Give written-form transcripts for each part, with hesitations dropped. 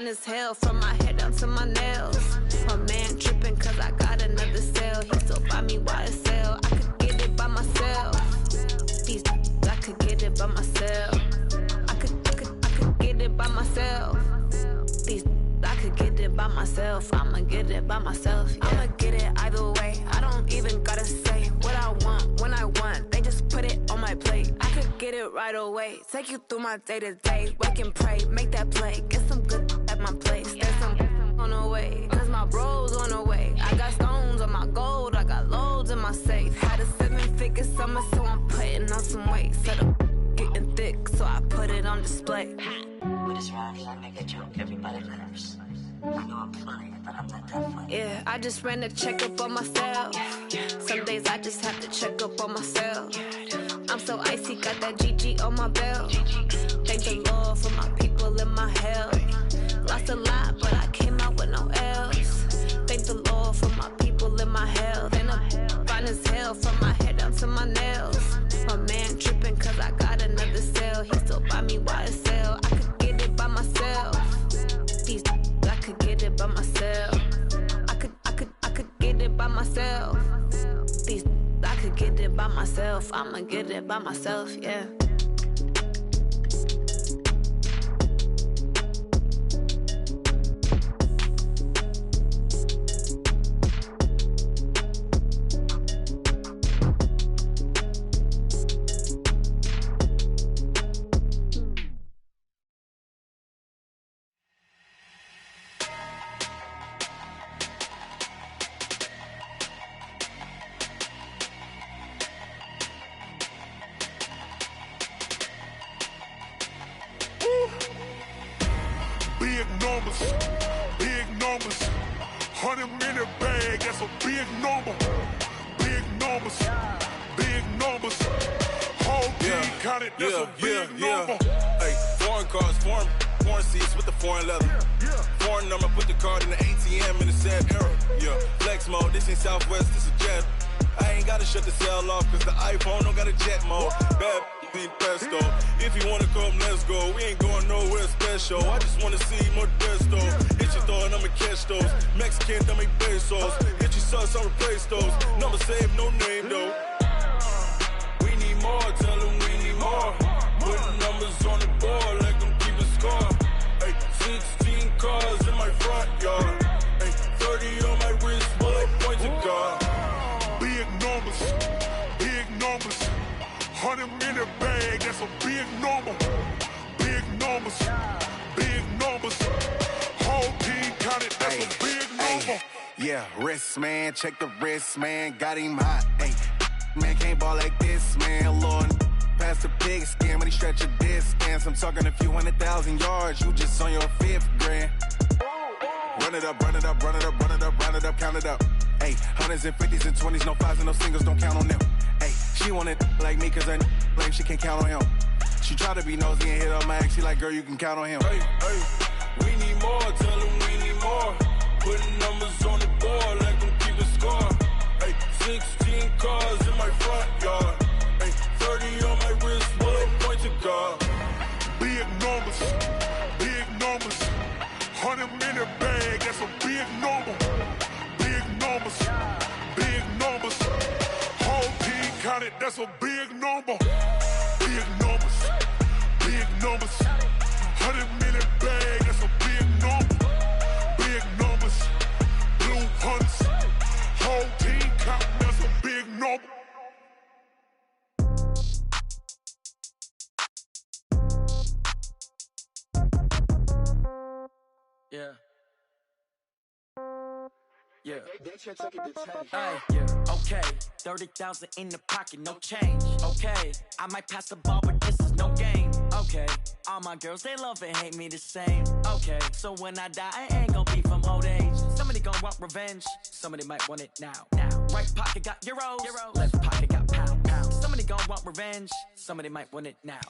fine as hell from my head down to my nails. My man tripping cause I got another sale. He still buy me YSL. I could get it by myself. These I could get it by myself. I could get it by myself. These I could get it by myself. I'ma get it by myself. Yeah. I'ma get it either way. I don't even gotta say what I want when I want. They just put it on my plate. I could get it right away. Take you through my day to day. Wake and pray, make that play. Get some good at my place. There's some on the way. Cause my bro's on the way. I got stones on my gold. I got loads in my safe. Had a 7-figure summer, so I'm putting on some weight. Set up getting thick, so I put it on display. With this rhyme, I make a joke, everybody laughs. I know I'm funny, but I'm not that funny. Yeah, I just ran a checkup on myself. Some days I just have to check up on myself. I'm so icy, got that GG on my belt. Thank the Lord for my people in my health. Lost a lot, but I came out with no L's. Thank the Lord for my people in my health. And I'm fine as hell from my head down to my nails. My man tripping cause I got another sale. He still buy me YSL. I could get it by myself. These I could get it by myself. I could get it by myself. These I could get it by myself. I'ma get it by myself, yeah. Big numbers, 100-minute bag, that's a big number. Big numbers, whole team counted, that's a big number. Hey, foreign cars, foreign seats with the foreign leather. Foreign number, put the card in the ATM in the sad era. Yeah, flex mode, this ain't Southwest, this a jet. I ain't gotta shut the cell off, cause the iPhone don't got a jet mode. Bad ain't pesto. If you wanna come, let's go. We ain't going nowhere special. I just wanna see more desto. Hit your thought, I'ma catch those. Mexican, dummy pesos. Hit your sus, I'll replace those. Number saved, no name though. We need more, tell them we need more. Putting numbers on the board like I'm keeping score. Hey, 16 cars in my front yard. Hey, 30 on my wrist, while I point to God. Big numbers, 100-minute bag, that's a big number. Big numbers, whole team counted, that's a big number. Yeah, wrist man, check the wrist man, got him hot. Ay, man can't ball like this, man. Lord, past the pig skin, but he stretch a distance. I'm talking a few 100,000 yards, you just on your 5th grand. Run it up, count it up. Ay, 100s and 50s and 20s, no 5s and no singles, don't count on them. Ay, she want it like me, cause her blame, she can't count on him. She try to be nosy and hit on my ex, she like, girl, you can count on him. Hey, we need more, tell them we need more. Putting numbers on the board like I'm keeping score. Hey, 16 cars in my front yard. Hey, 30 on my wrist, while I point to God. Big numbers, 100-minute bag, that's a big number. Big numbers, whole team counted, that's a big number. Big numbers, 100-minute bag, that's a big number. Big numbers, blue hunts, whole team counting, that's a big number. Yeah. Okay, 30,000 in the pocket, no change. Okay, I might pass the ball, but this is no game. Okay, all my girls, they love and hate me the same. Okay, so when I die, I ain't gonna be from old age. Somebody gonna want revenge, somebody might want it now. Right pocket got euros, left pocket got pounds. Somebody gonna want revenge, somebody might want it now.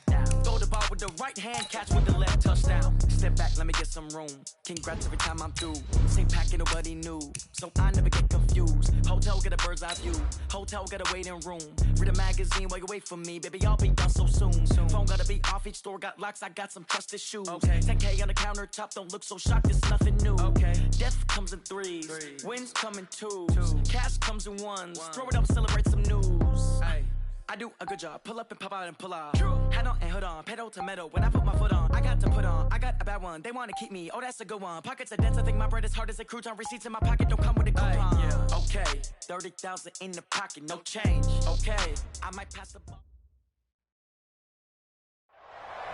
Throw the ball with the right hand, catch with the left, touchdown. Step back, let me get some room. Congrats every time I'm through. Same packet, nobody knew, so I never get confused. Hotel, get a bird's eye view. Hotel, get a waiting room. Read a magazine while you wait for me, baby, I'll be done so soon. Phone gotta be off, each store got locks, I got some trusted shoes. Okay. 10K on the countertop, don't look so shocked, it's nothing new. Okay. Death comes in threes, wins come in twos, cash comes in ones. Throw it up, celebrate some news. Ay. I do a good job, pull up and pop out and pull off. Hat on and hood on, pedal to metal. When I put my foot on, I got to put on. I got a bad one, they want to keep me. Oh, that's a good one. Pockets are dense, I think my bread is hard as a crouton. Receipts in my pocket don't come with a coupon. Yeah. Okay, 30,000 in the pocket, no change. Okay, I might pass the ball.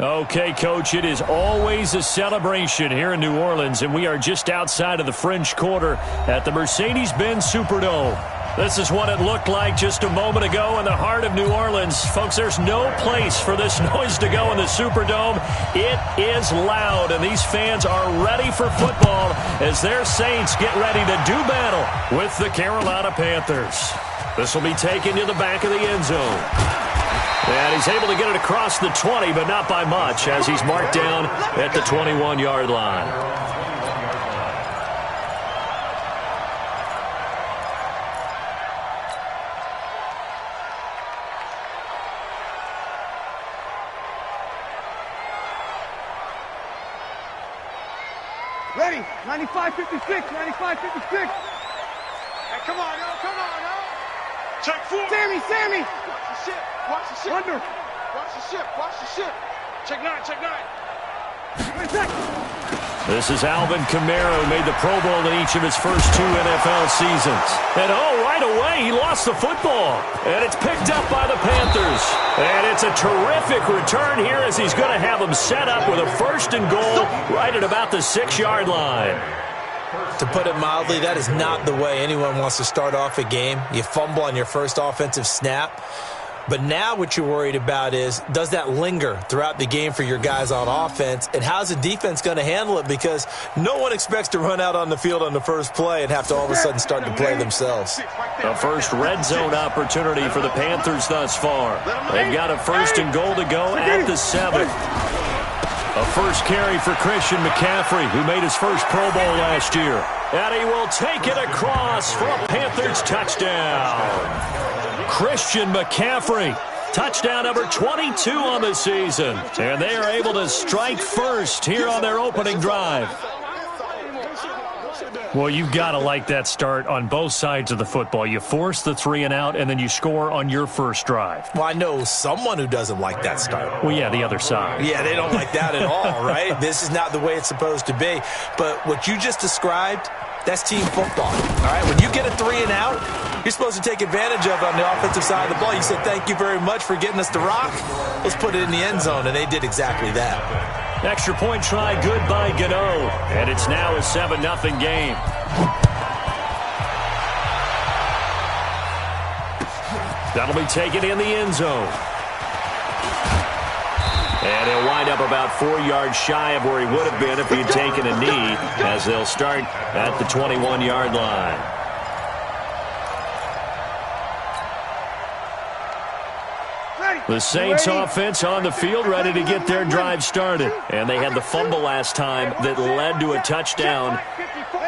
Okay, Coach, it is always a celebration here in New Orleans, and we are just outside of the French Quarter at the Mercedes-Benz Superdome. This is what it looked like just a moment ago in the heart of New Orleans. Folks, there's no place for this noise to go in the Superdome. It is loud, and these fans are ready for football as their Saints get ready to do battle with the Carolina Panthers. This will be taken to the back of the end zone. And he's able to get it across the 20, but not by much, as he's marked down at the 21-yard line. Ready, 95-56, 95-56. Hey, come on, yo. Check 4. Sammy. Watch the ship. Under. Watch the ship. Check 9. This is Alvin Kamara, who made the Pro Bowl in each of his first 2 NFL seasons. And right away, he lost the football. And it's picked up by the Panthers. And it's a terrific return here as he's going to have them set up with a 1st and goal right at about the 6-yard line. To put it mildly, that is not the way anyone wants to start off a game. You fumble on your first offensive snap. But now what you're worried about is, does that linger throughout the game for your guys on offense? And how's the defense going to handle it? Because no one expects to run out on the field on the first play and have to all of a sudden start to play themselves. The first red zone opportunity for the Panthers thus far. They've got a 1st and goal to go at the 7. A first carry for Christian McCaffrey, who made his first Pro Bowl last year. And he will take it across for a Panthers touchdown. Christian McCaffrey, touchdown number 22 on the season. And they are able to strike first here on their opening drive. Well, you've got to like that start on both sides of the football. You force the 3 and out, and then you score on your first drive. Well, I know someone who doesn't like that start. Well, yeah, the other side. Yeah, they don't like that at all, right? This is not the way it's supposed to be. But what you just described, that's team football, all right? When you get a 3 and out, you're supposed to take advantage of it on the offensive side of the ball. You said, thank you very much for getting us the rock. Let's put it in the end zone, and they did exactly that. Extra point try, good by Gano. And it's now a 7-0 game. That'll be taken in the end zone. And he'll wind up about 4 yards shy of where he would have been if he had taken a knee, as they'll start at the 21-yard line. The Saints offense on the field, ready to get their drive started. And they had the fumble last time that led to a touchdown.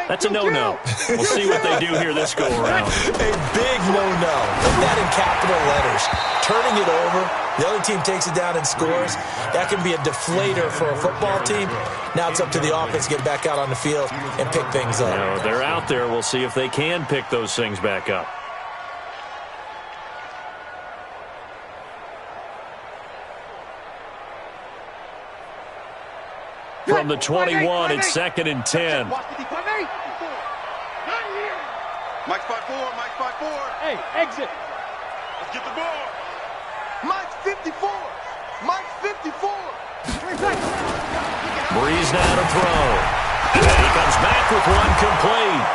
That's a no-no. We'll see what they do here this go-around. A big no-no. Put that in capital letters. Turning it over, the other team takes it down and scores. That can be a deflator for a football team. Now it's up to the offense to get back out on the field and pick things up. No, they're out there. We'll see if they can pick those things back up. From the 21, it's 2nd and 10. Mike 5-4. Hey, exit. Let's get the ball. Mike 54. Breeze now to throw. And he comes back with one complete.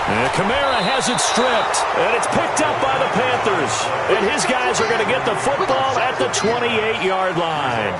And Kamara has it stripped. And it's picked up by the Panthers. And his guys are going to get the football at the 28-yard line.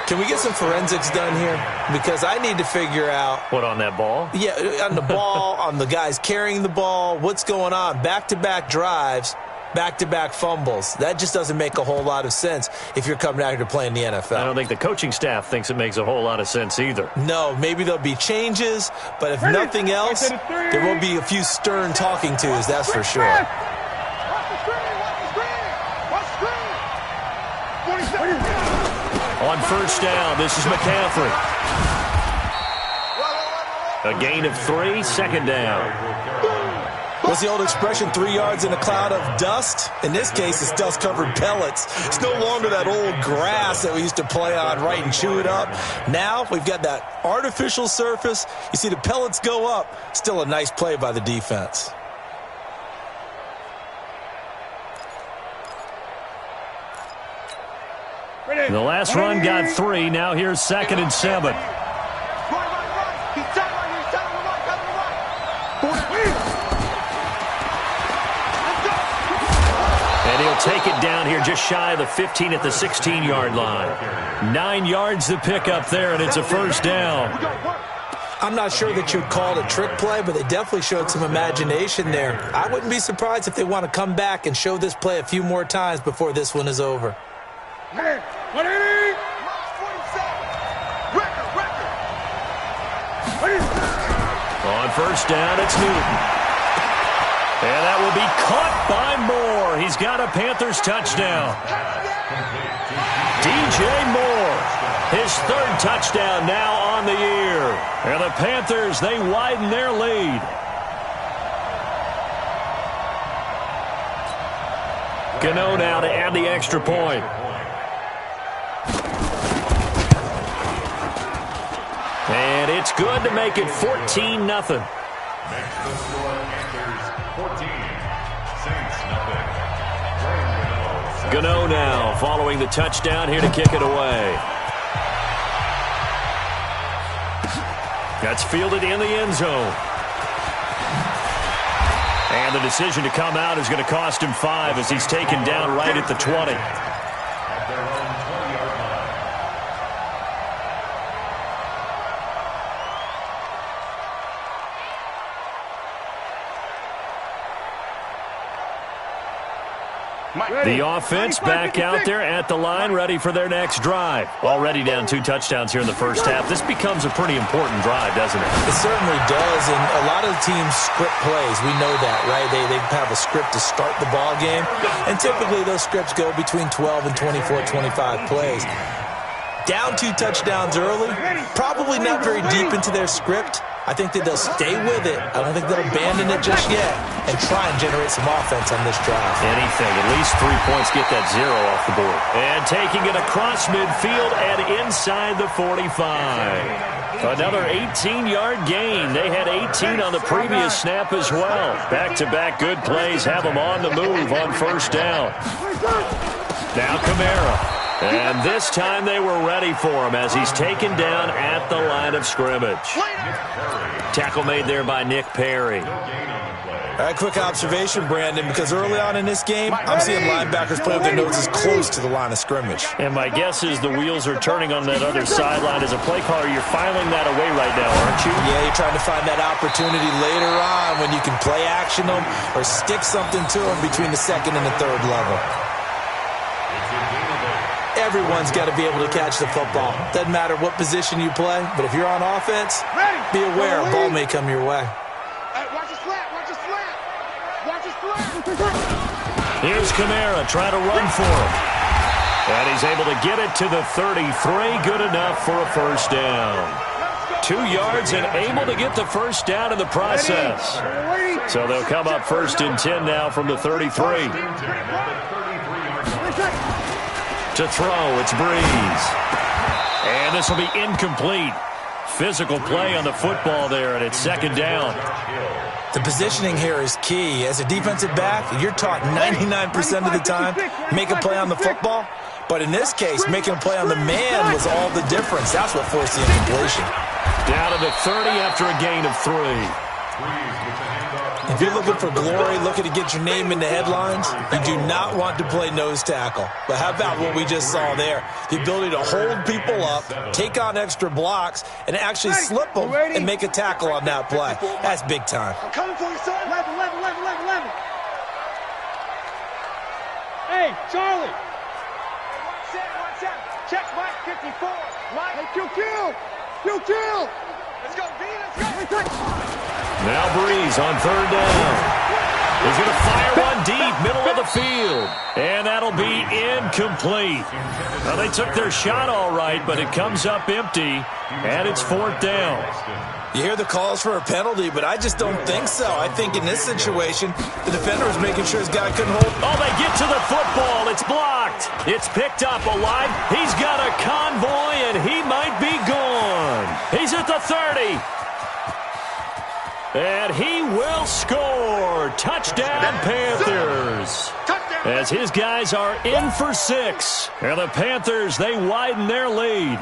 Can we get some forensics done here? Because I need to figure out... What, on that ball? Yeah, on the ball, on the guys carrying the ball, what's going on. Back-to-back drives. back-to-back fumbles. That just doesn't make a whole lot of sense if you're coming out here to play in the NFL. I don't think the coaching staff thinks it makes a whole lot of sense either. No, maybe there'll be changes, but if nothing else, there will be a few stern talking tos, that's for sure. On first down, this is McCaffrey. A gain of 3, second down. What's the old expression, 3 yards in a cloud of dust? In this case, it's dust-covered pellets. It's no longer that old grass that we used to play on, right, and chew it up. Now we've got that artificial surface. You see the pellets go up. Still a nice play by the defense. The last run got 3. Now here's 2nd and 7. And he'll take it down here just shy of the 15 at the 16-yard line. 9 yards to pick up there, and it's a first down. I'm not sure that you'd call it a trick play, but they definitely showed some imagination there. I wouldn't be surprised if they want to come back and show this play a few more times before this one is over. On first down, it's Newton. And that will be caught by Moore. He's got a Panthers touchdown. DJ Moore, his 3rd touchdown now on the year. And the Panthers, they widen their lead. Gano now to add the extra point. And it's good to make it 14-0. Gano now following the touchdown here to kick it away. That's fielded in the end zone. And the decision to come out is going to cost him 5 as he's taken down right at the 20. The offense back out there at the line, ready for their next drive. Already down 2 touchdowns here in the first half. This becomes a pretty important drive, doesn't it? It certainly does, and a lot of teams script plays. We know that, right? They have a script to start the ball game, and typically those scripts go between 12 and 24, 25 plays. Down 2 touchdowns early, probably not very deep into their script. I think that they'll stay with it. I don't think they'll abandon it just yet and try and generate some offense on this drive. Anything. At least 3 points, get that 0 off the board. And taking it across midfield and inside the 45. Another 18-yard gain. They had 18 on the previous snap as well. Back-to-back good plays have them on the move on first down. Now Kamara. And this time they were ready for him as he's taken down at the line of scrimmage. Tackle made there by Nick Perry. All right, quick observation, Brandon, because early on in this game, I'm seeing linebackers play with their noses close to the line of scrimmage. And my guess is the wheels are turning on that other sideline. As a play caller, you're filing that away right now, aren't you? Yeah, you're trying to find that opportunity later on when you can play action them or stick something to them between the 2nd and the 3rd level. Everyone's got to be able to catch the football. Doesn't matter what position you play, but if you're on offense, be aware a ball may come your way. Watch the slant, watch the slant, watch the slant. Here's Kamara trying to run for him. And he's able to get it to the 33. Good enough for a first down. 2 yards and able to get the first down in the process. So they'll come up 1st and 10 now from the 33. To throw, it's Breeze. And this will be incomplete. Physical play on the football there, and it's 2nd down. The positioning here is key. As a defensive back, you're taught 99% of the time, make a play on the football. But in this case, making a play on the man was all the difference. That's what forced the incompletion. Down to the 30 after a gain of 3. If you're looking for glory, looking to get your name in the headlines, you do not want to play nose tackle. But how about what we just saw there? The ability to hold people up, take on extra blocks, and actually slip them and make a tackle on that play. That's big time. I'm coming for you, son. 11. Hey, Charlie. Watch out. Check Mike 54. Mike. Hey, Q. Let's go, B. Let's go. Now Breeze on third down. He's going to fire one deep, middle of the field. And that'll be incomplete. Well, they took their shot all right, but it comes up empty, and it's fourth down. You hear the calls for a penalty, but I just don't think so. I think in this situation, the defender was making sure his guy couldn't hold. Oh, they get to the football. It's blocked. It's picked up alive. He's got a convoy, and he might be gone. He's at the 30. And he will score. Touchdown, Panthers. As his guys are in for 6. And the Panthers, they widen their lead.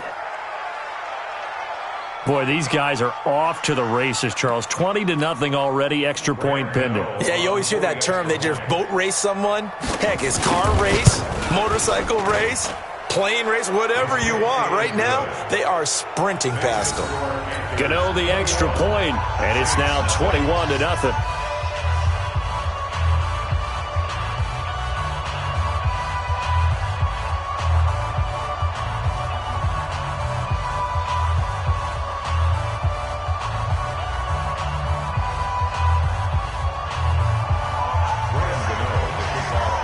Boy, these guys are off to the races, Charles. 20-0 already, extra point pending. Yeah, you always hear that term. They just boat race someone. Heck, it's car race, motorcycle race, plane race, whatever you want. Right now, they are sprinting past them. Gano the extra point, and it's now 21-0.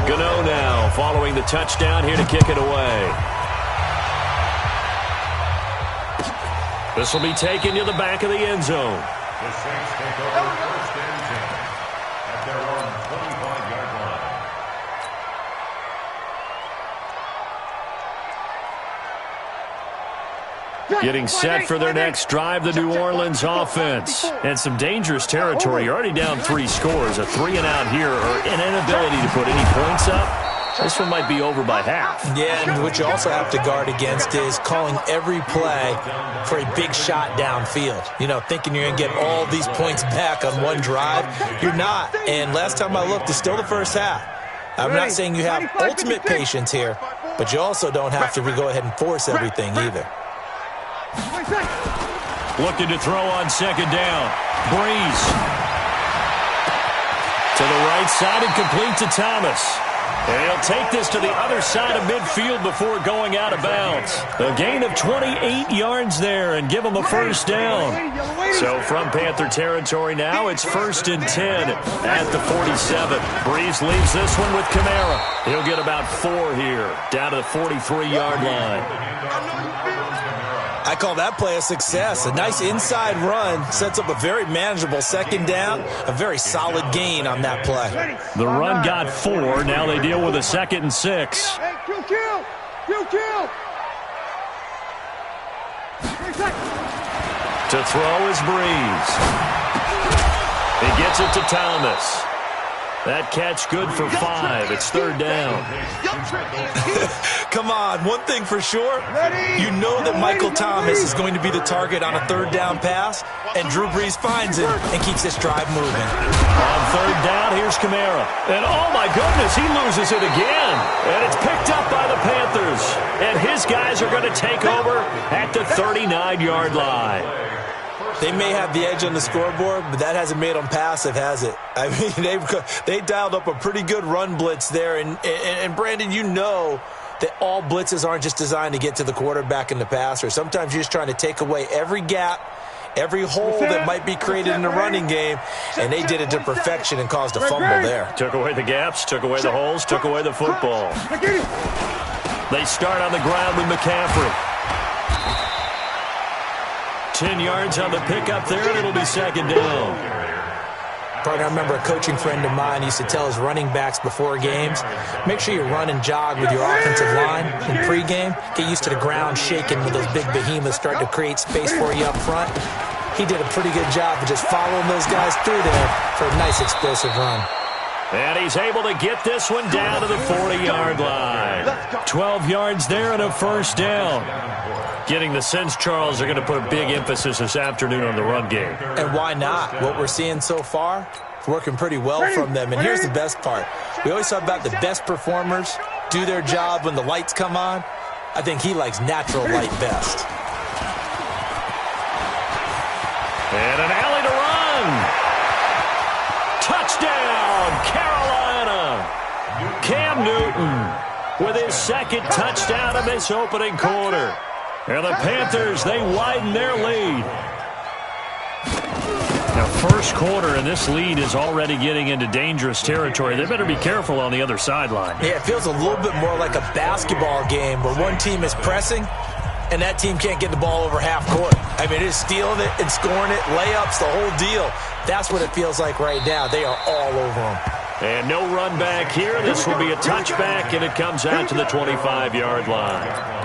Gano now following the touchdown here to kick it away. This will be taken to the back of the end zone. The Saints take over first and 10 at their own 25-yard line. Getting set for their next drive, the New Orleans offense. And some dangerous territory. You're already down 3 scores. A 3-and-out here or an inability to put any points up. This one might be over by half. Yeah, and what you also have to guard against is calling every play for a big shot downfield. You know, thinking you're going to get all these points back on one drive. You're not. And last time I looked, it's still the first half. I'm not saying you have ultimate patience here, but you also don't have to go ahead and force everything either. Looking to throw on second down. Breeze. To the right side and complete to Thomas. And he'll take this to the other side of midfield before going out of bounds. A gain of 28 yards there and give him a first down. So from Panther territory now, it's 1st and 10 at the 47. Breeze leaves this one with Kamara. He'll get about 4 here, down to the 43-yard line. I call that play a success. A nice inside run sets up a very manageable second down. A very solid gain on that play. The run got 4. Now they deal with a 2nd and 6. Hey, Q. To throw is Breeze. He gets it to Thomas. That catch good for 5. It's 3rd down. Come on, one thing for sure. You know that Michael Thomas is going to be the target on a 3rd down pass, and Drew Brees finds it and keeps this drive moving. On 3rd down, here's Kamara. And oh my goodness, he loses it again. And it's picked up by the Panthers. And his guys are going to take over at the 39-yard line. They may have the edge on the scoreboard, but that hasn't made them passive, has it? I mean, they dialed up a pretty good run blitz there. And Brandon, you know that all blitzes aren't just designed to get to the quarterback and the passer. Sometimes you're just trying to take away every gap, every hole that might be created in the running game, and they did it to perfection and caused a fumble there. Took away the gaps, took away the holes, took away the football. They start on the ground with McCaffrey. 10 yards on the pickup there, and it'll be 2nd down. Partner, I remember a coaching friend of mine used to tell his running backs before games, make sure you run and jog with your offensive line in pregame. Get used to the ground shaking when those big behemoths start to create space for you up front. He did a pretty good job of just following those guys through there for a nice explosive run. And he's able to get this one down to the 40-yard line. 12 yards there and a 1st down. Getting the sense, Charles, they're going to put a big emphasis this afternoon on the run game. And why not? What we're seeing so far, it's working pretty well from them. And here's the best part. We always talk about the best performers do their job when the lights come on. I think he likes natural light best. And an alley to run. Touchdown, Carolina. Cam Newton with his second touchdown of this opening quarter. And the Panthers, they widen their lead. Now, first quarter, and this lead is already getting into dangerous territory. They better be careful on the other sideline. Yeah, it feels a little bit more like a basketball game where one team is pressing and that team can't get the ball over half court. I mean, it is stealing it and scoring it, layups, the whole deal. That's what it feels like right now. They are all over them. And no run back here. This will be a touchback, and it comes out to the 25-yard line.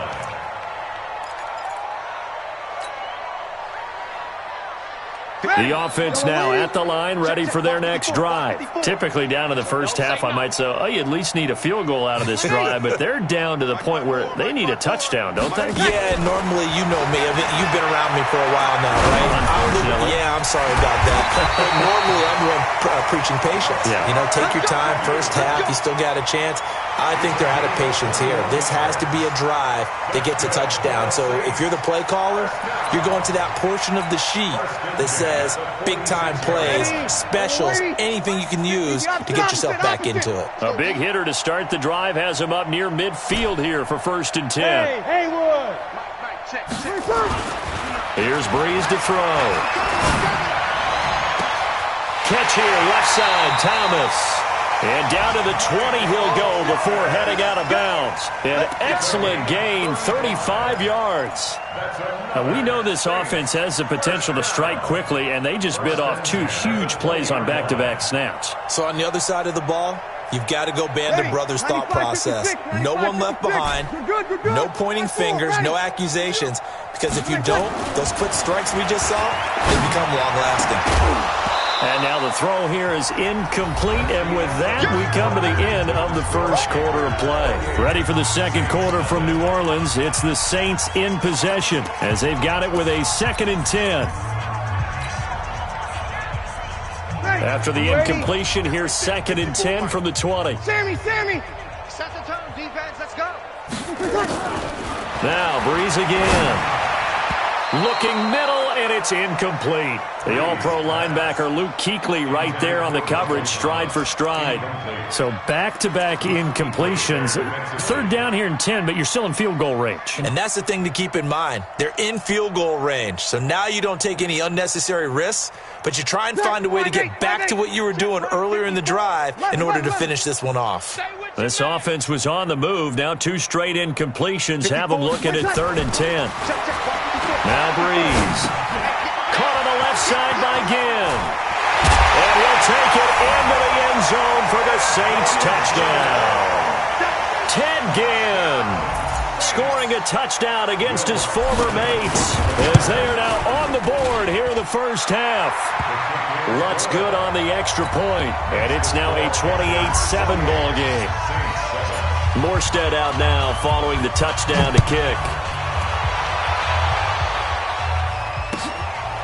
The offense now at the line, ready for their next drive. Typically down to the first half, I might say, oh, you at least need a field goal out of this drive, but they're down to the point where they need a touchdown, don't they? Yeah, normally, you know me. You've been around me for a while now, right? I'm sorry about that. But normally, I'm the one preaching patience. Yeah. You know, take your time, first half, you still got a chance. I think they're out of patience here. This has to be a drive that gets a touchdown. So if you're the play caller, you're going to that portion of the sheet that says big-time plays, specials, anything you can use to get yourself back into it. A big hitter to start the drive has him up near midfield here for 1st and 10. Hey, Haywood! Here's Breeze to throw. Catch here, left side, Thomas. And down to the 20 he'll go before heading out of bounds. An excellent gain, 35 yards. Now, we know this offense has the potential to strike quickly, and they just bit off 2 huge plays on back-to-back snaps. So on the other side of the ball, you've got to go Band of Brothers thought process. No one left behind, no pointing fingers, no accusations, because if you don't, those quick strikes we just saw, they become long-lasting. And now the throw here is incomplete, and with that, we come to the end of the first quarter of play. Ready for the second quarter from New Orleans. It's the Saints in possession as they've got it with a 2nd and 10. After the incompletion, here's 2nd and 10 from the 20. Sammy! Set the tone, defense, let's go! Now, Breeze again. Looking middle, and it's incomplete. The all-pro linebacker Luke Kuechly right there on the coverage, stride for stride. So back-to-back incompletions. 3rd down here and 10, but you're still in field goal range. And that's the thing to keep in mind. They're in field goal range. So now you don't take any unnecessary risks, but you try and find a way to get back to what you were doing earlier in the drive in order to finish this one off. This offense was on the move. Now 2 straight incompletions have them looking at 3rd and 10. Now Breeze. Caught on the left side by Ginn. And he'll take it into the end zone for the Saints touchdown. Ted Ginn scoring a touchdown against his former mates as they are now on the board here in the first half. Lutz good on the extra point, and it's now a 28-7 ball game. Morstead out now following the touchdown to kick.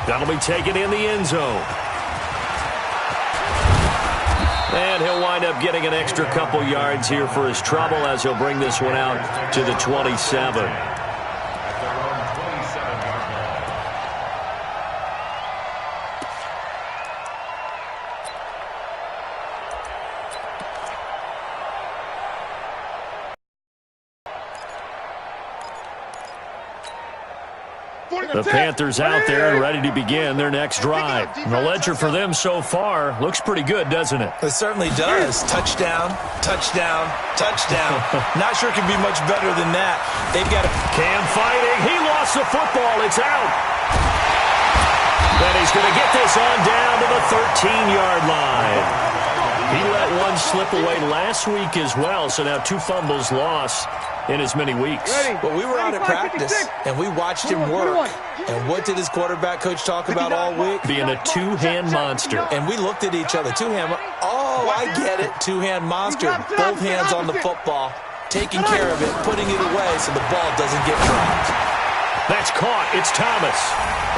That'll be taken in the end zone. And he'll wind up getting an extra couple yards here for his trouble as he'll bring this one out to the 27. The Panthers out there and ready to begin their next drive. And the ledger for them so far looks pretty good, doesn't it? It certainly does. Touchdown, touchdown, touchdown. Not sure it can be much better than that. They've got a Cam fighting. He lost the football. It's out. Then he's going to get this on down to the 13-yard line. He let one slip away last week as well, so now 2 fumbles lost in as many weeks. Well, we were out at practice, and we watched him work. And what did his quarterback coach talk about all week? Being a 2-hand monster. And we looked at each other. 2-hand. Oh, I get it. 2-hand monster. Both hands on the football, taking care of it, putting it away so the ball doesn't get dropped. That's caught. It's Thomas.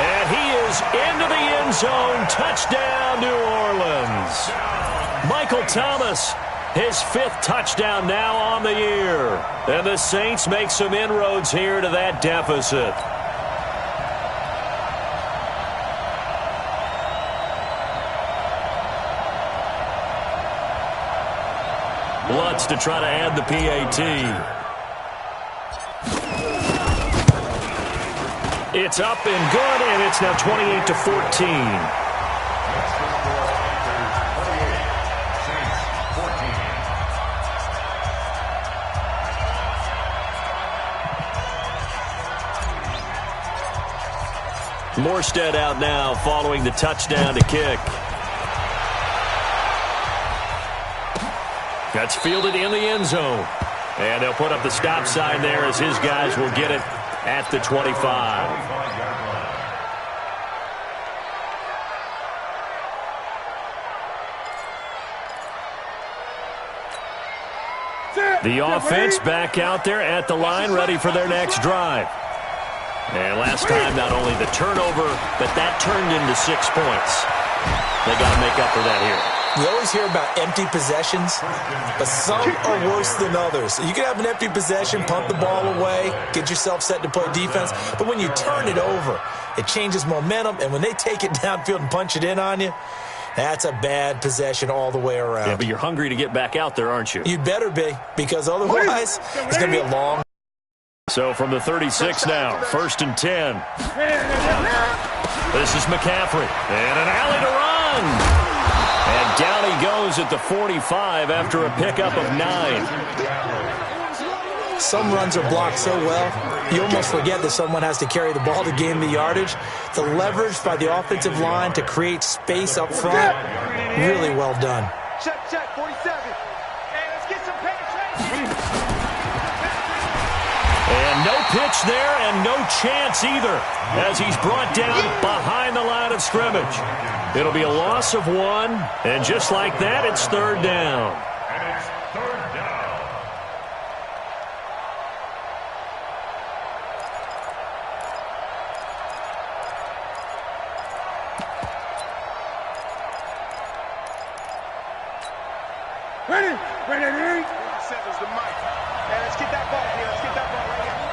And he is into the end zone. Touchdown, New Orleans. Michael Thomas, his 5th touchdown now on the year. And the Saints make some inroads here to that deficit. Lutz chance to try to add the PAT. It's up and good, and it's now 28-14. Morstead out now following the touchdown to kick. That's fielded in the end zone. And they'll put up the stop sign there as his guys will get it at the 25. The offense back out there at the line, ready for their next drive. And last time, not only the turnover, but that turned into 6 points. They got to make up for that here. You always hear about empty possessions, but some are worse than others. You can have an empty possession, punt the ball away, get yourself set to play defense, but when you turn it over, it changes momentum, and when they take it downfield and punch it in on you, that's a bad possession all the way around. Yeah, but you're hungry to get back out there, aren't you? You'd better be, because otherwise, it's going to be a long. So from the 36 now, 1st and 10. This is McCaffrey. And an alley to run. And down he goes at the 45 after a pickup of 9. Some runs are blocked so well, you almost forget that someone has to carry the ball to gain the yardage. The leverage by the offensive line to create space up front, really well done. Check, 47. Hey, let's get some penetration. And no pitch there and no chance either as he's brought down behind the line of scrimmage. It'll be a loss of 1, and just like that, it's 3rd down. And it's 3rd down. Ready. Settles the mic. Hey, let's get that ball here. Let's get that ball right here.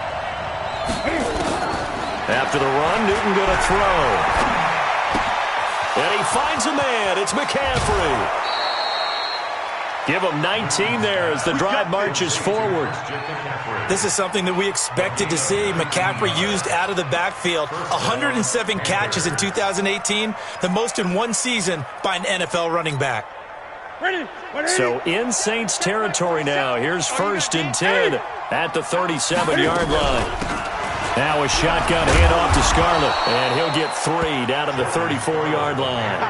After the run, Newton going to throw. And he finds a man. It's McCaffrey. Give him 19 there as the drive marches forward. This is something that we expected to see. McCaffrey used out of the backfield. 107 catches in 2018, the most in one season by an NFL running back. So in Saints territory now. Here's 1st and 10 at the 37-yard line. Now a shotgun handoff to Scarlett, and he'll get 3 down to the 34-yard line.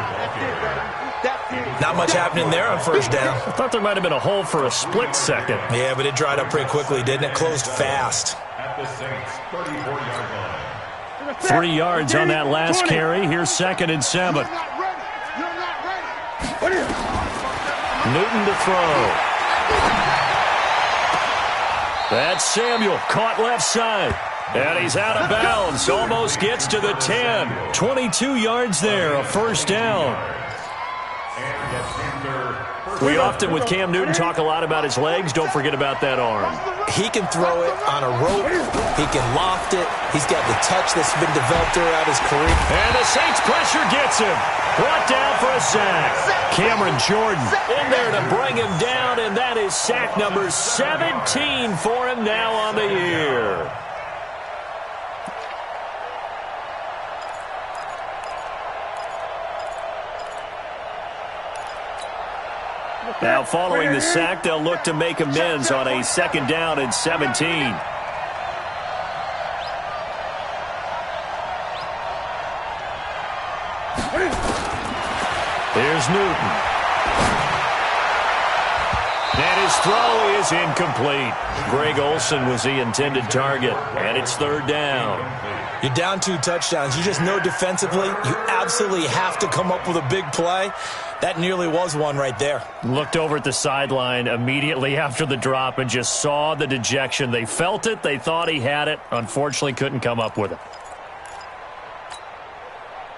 Not much happening there on 1st down. I thought there might have been a hole for a split second. Yeah, but it dried up pretty quickly, didn't it? Closed fast. At the Saints 34-yard line. 3 yards on that last carry. Here's 2nd and 7. Newton to throw. That's Samuel, caught left side. And he's out of bounds, almost gets to the 10. 22 yards there, a 1st down. We often, with Cam Newton, talk a lot about his legs. Don't forget about that arm. He can throw it on a rope. He can loft it. He's got the touch that's been developed throughout his career. And the Saints pressure gets him. Brought down for a sack. Cameron Jordan in there to bring him down, and that is sack number 17 for him now on the year. Now following the sack, they'll look to make amends on a 2nd down and 17. Here's Newton. And his throw is incomplete. Greg Olsen was the intended target, and it's 3rd down. You're down 2 touchdowns. You just know defensively you absolutely have to come up with a big play. That nearly was one right there. Looked over at the sideline immediately after the drop and just saw the dejection. They felt it. They thought he had it. Unfortunately, couldn't come up with it.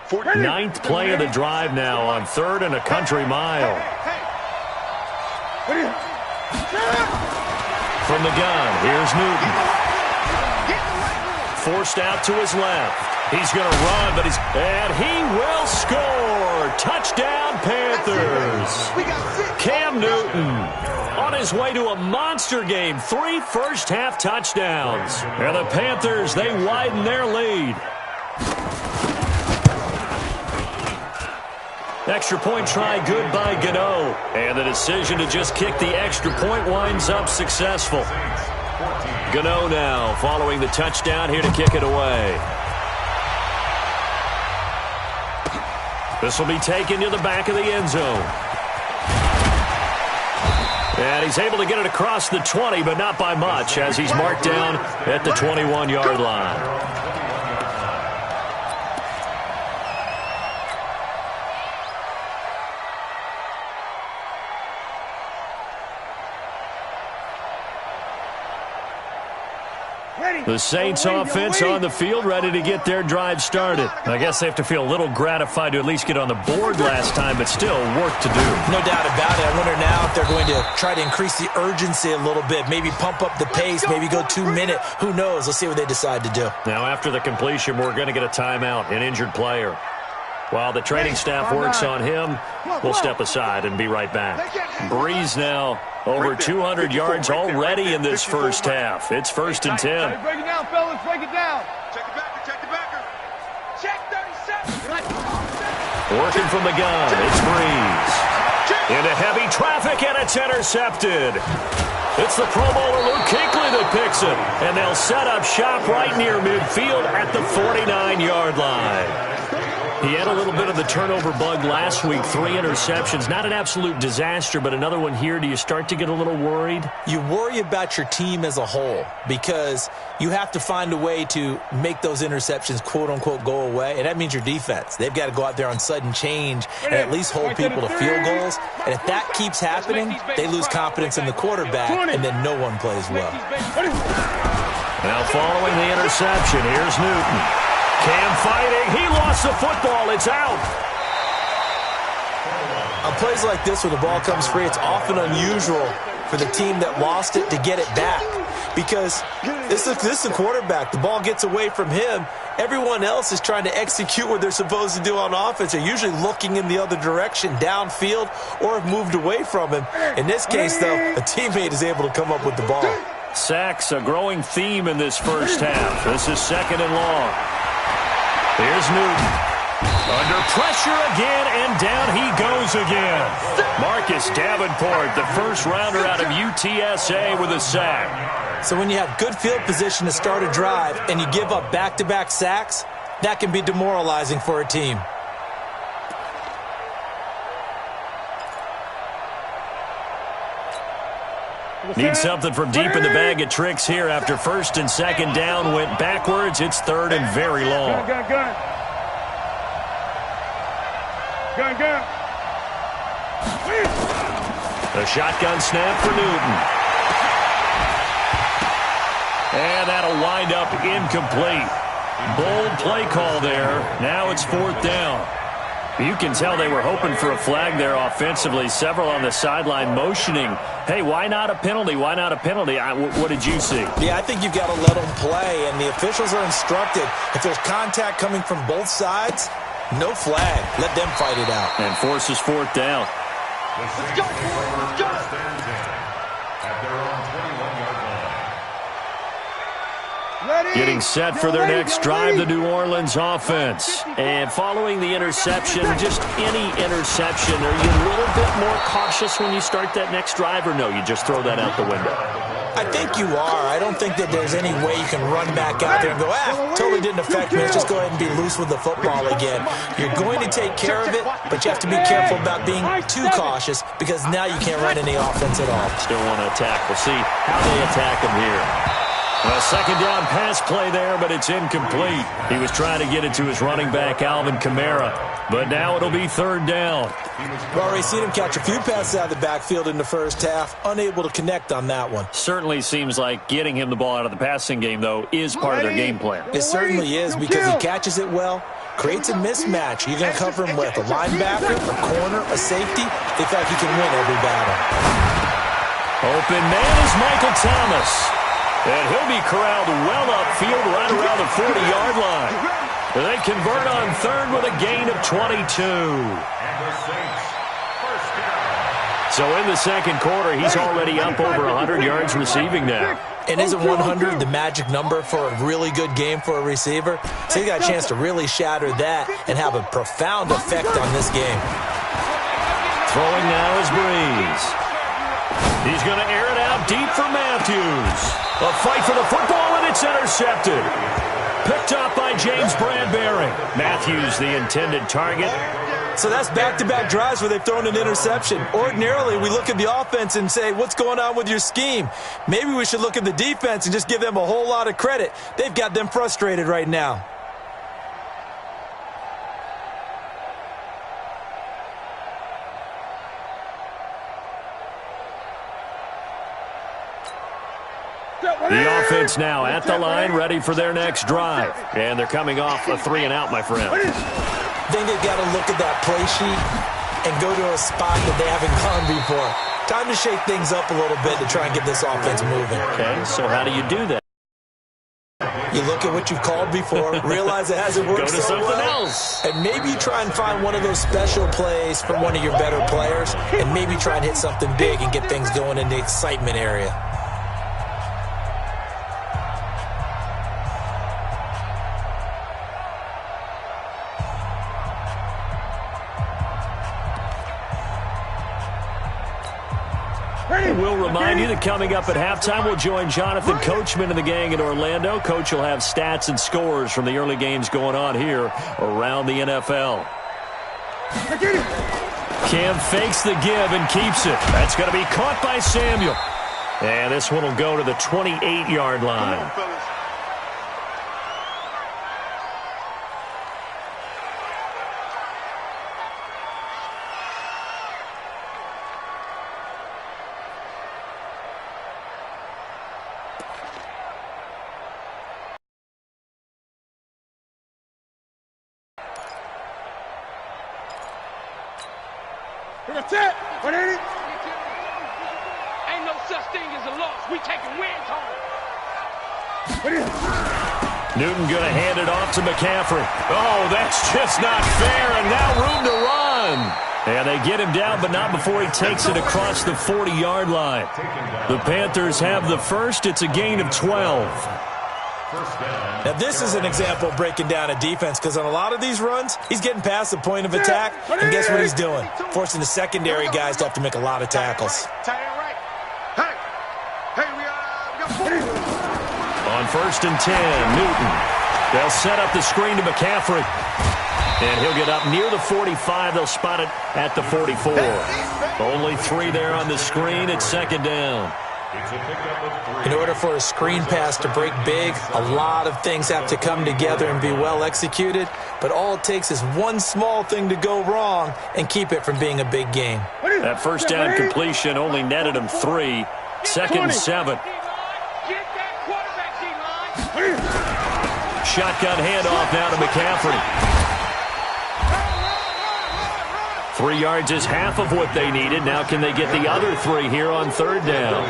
9th play of the drive now on 3rd and a country mile. From the gun, here's Newton. Forced out to his left. He's going to run, but and he will score. Touchdown, Panthers. Cam Newton on his way to a monster game. 3 first-half touchdowns. And the Panthers, they widen their lead. Extra point try good by Gano. And the decision to just kick the extra point winds up successful. Gano now following the touchdown here to kick it away. This will be taken to the back of the end zone. And he's able to get it across the 20, but not by much, as he's marked down at the 21-yard line. The Saints offense on the field, ready to get their drive started. I guess they have to feel a little gratified to at least get on the board last time, but still work to do. No doubt about it. I wonder now if they're going to try to increase the urgency a little bit, maybe pump up the pace, maybe go 2-minute. Who knows? Let's see what they decide to do. Now, after the completion, we're going to get a timeout, an injured player. While the training staff works on him, we'll step aside and be right back. Breeze now over 200 yards already in this first half. It's 1st and 10. Break it down, fellas. Break it down. Check the backer. Check the backer. Check 37. Working from the gun. It's Breeze. Into heavy traffic, and it's intercepted. It's the Pro Bowler Luke Kuechly that picks it. And they'll set up shop right near midfield at the 49-yard line. He had a little bit of the turnover bug last week, 3 interceptions. Not an absolute disaster, but another one here. Do you start to get a little worried? You worry about your team as a whole because you have to find a way to make those interceptions, quote-unquote, go away, and that means your defense. They've got to go out there on sudden change and at least hold people to field goals, and if that keeps happening, they lose confidence in the quarterback, and then no one plays well. Now following the interception, here's Newton. Cam fighting. He lost the football. It's out. On plays like this, when the ball comes free, it's often unusual for the team that lost it to get it back. Because this is a quarterback. The ball gets away from him. Everyone else is trying to execute what they're supposed to do on offense. They're usually looking in the other direction, downfield, or have moved away from him. In this case, though, a teammate is able to come up with the ball. Sacks, a growing theme in this first half. This is 2nd and long. Here's Newton. Under pressure again, and down he goes again. Marcus Davenport, the first rounder out of UTSA with a sack. So when you have good field position to start a drive and you give up back-to-back sacks, that can be demoralizing for a team. Need something from deep in the bag of tricks here after 1st and 2nd down went backwards. It's 3rd and very long. Gun. The shotgun snap for Newton. And that'll wind up incomplete. Bold play call there. Now it's 4th down. You can tell they were hoping for a flag there offensively. Several on the sideline motioning, hey, why not a penalty? Why not a penalty? What did you see? Yeah, I think you've got to let them play, and the officials are instructed. If there's contact coming from both sides, no flag. Let them fight it out. And forces 4th down. Let's go. At their own 21-yard line. Getting set for their next drive, the New Orleans offense. And following the interception, just any interception, are you a little bit more cautious when you start that next drive, or no, you just throw that out the window? I think you are. I don't think that there's any way you can run back out there and go, totally didn't affect me. Let's just go ahead and be loose with the football again. You're going to take care of it, but you have to be careful about being too cautious because now you can't run any offense at all. Still want to attack. We'll see how they attack him here. A 2nd down pass play there, but it's incomplete. He was trying to get it to his running back, Alvin Kamara. But now it'll be 3rd down. We've already seen him catch a few passes out of the backfield in the first half. Unable to connect on that one. Certainly seems like getting him the ball out of the passing game, though, is part of their game plan. It certainly is because he catches it well, creates a mismatch. You're going to cover him with a linebacker, a corner, a safety. They feel like he can win every battle. Open man is Michael Thomas. And he'll be corralled well upfield right around the 40-yard line. They convert on 3rd with a gain of 22. So in the second quarter, he's already up over 100 yards receiving now. And isn't 100 the magic number for a really good game for a receiver? So he got a chance to really shatter that and have a profound effect on this game. Throwing now is Breeze. He's going to air it out deep for Matthews. A fight for the football, and it's intercepted. Picked up by James Bradbury. Matthews, the intended target. So that's back-to-back drives where they've thrown an interception. Ordinarily, we look at the offense and say, what's going on with your scheme? Maybe we should look at the defense and just give them a whole lot of credit. They've got them frustrated right now. The offense now at the line, ready for their next drive. And they're coming off a 3-and-out, my friend. I think they've got to look at that play sheet and go to a spot that they haven't gone before. Time to shake things up a little bit to try and get this offense moving. Okay, so how do you do that? You look at what you've called before, realize it hasn't worked Go to so something well, else. and maybe you try and find one of those special plays from one of your better players, and maybe try and hit something big and get things going in the excitement area. We'll remind you that coming up at halftime, we'll join Jonathan Coachman and the gang in Orlando. Coach will have stats and scores from the early games going on here around the NFL. Cam fakes the give and keeps it. That's going to be caught by Samuel. And this one will go to the 28-yard line. That's it. What ain't it? Ain't no such thing as a loss. We taking wins home. Newton going to hand it off to McCaffrey. Oh, that's just not fair, and now room to run. And they get him down, but not before he takes it across the 40-yard line. The Panthers have the first. It's a gain of 12. Now, this is an example of breaking down a defense, because on a lot of these runs, he's getting past the point of attack, and guess what he's doing? Forcing the secondary guys to have to make a lot of tackles. On 1st and 10, Newton. They'll set up the screen to McCaffrey. And he'll get up near the 45. They'll spot it at the 44. Only 3 there on the screen. It's second down. In order for a screen pass to break big, a lot of things have to come together and be well executed, but all it takes is one small thing to go wrong and keep it from being a big game. That first down completion only netted him 3. Second and 7. Shotgun handoff now to McCaffrey. 3 yards is half of what they needed. Now can they get the other 3 here on third down?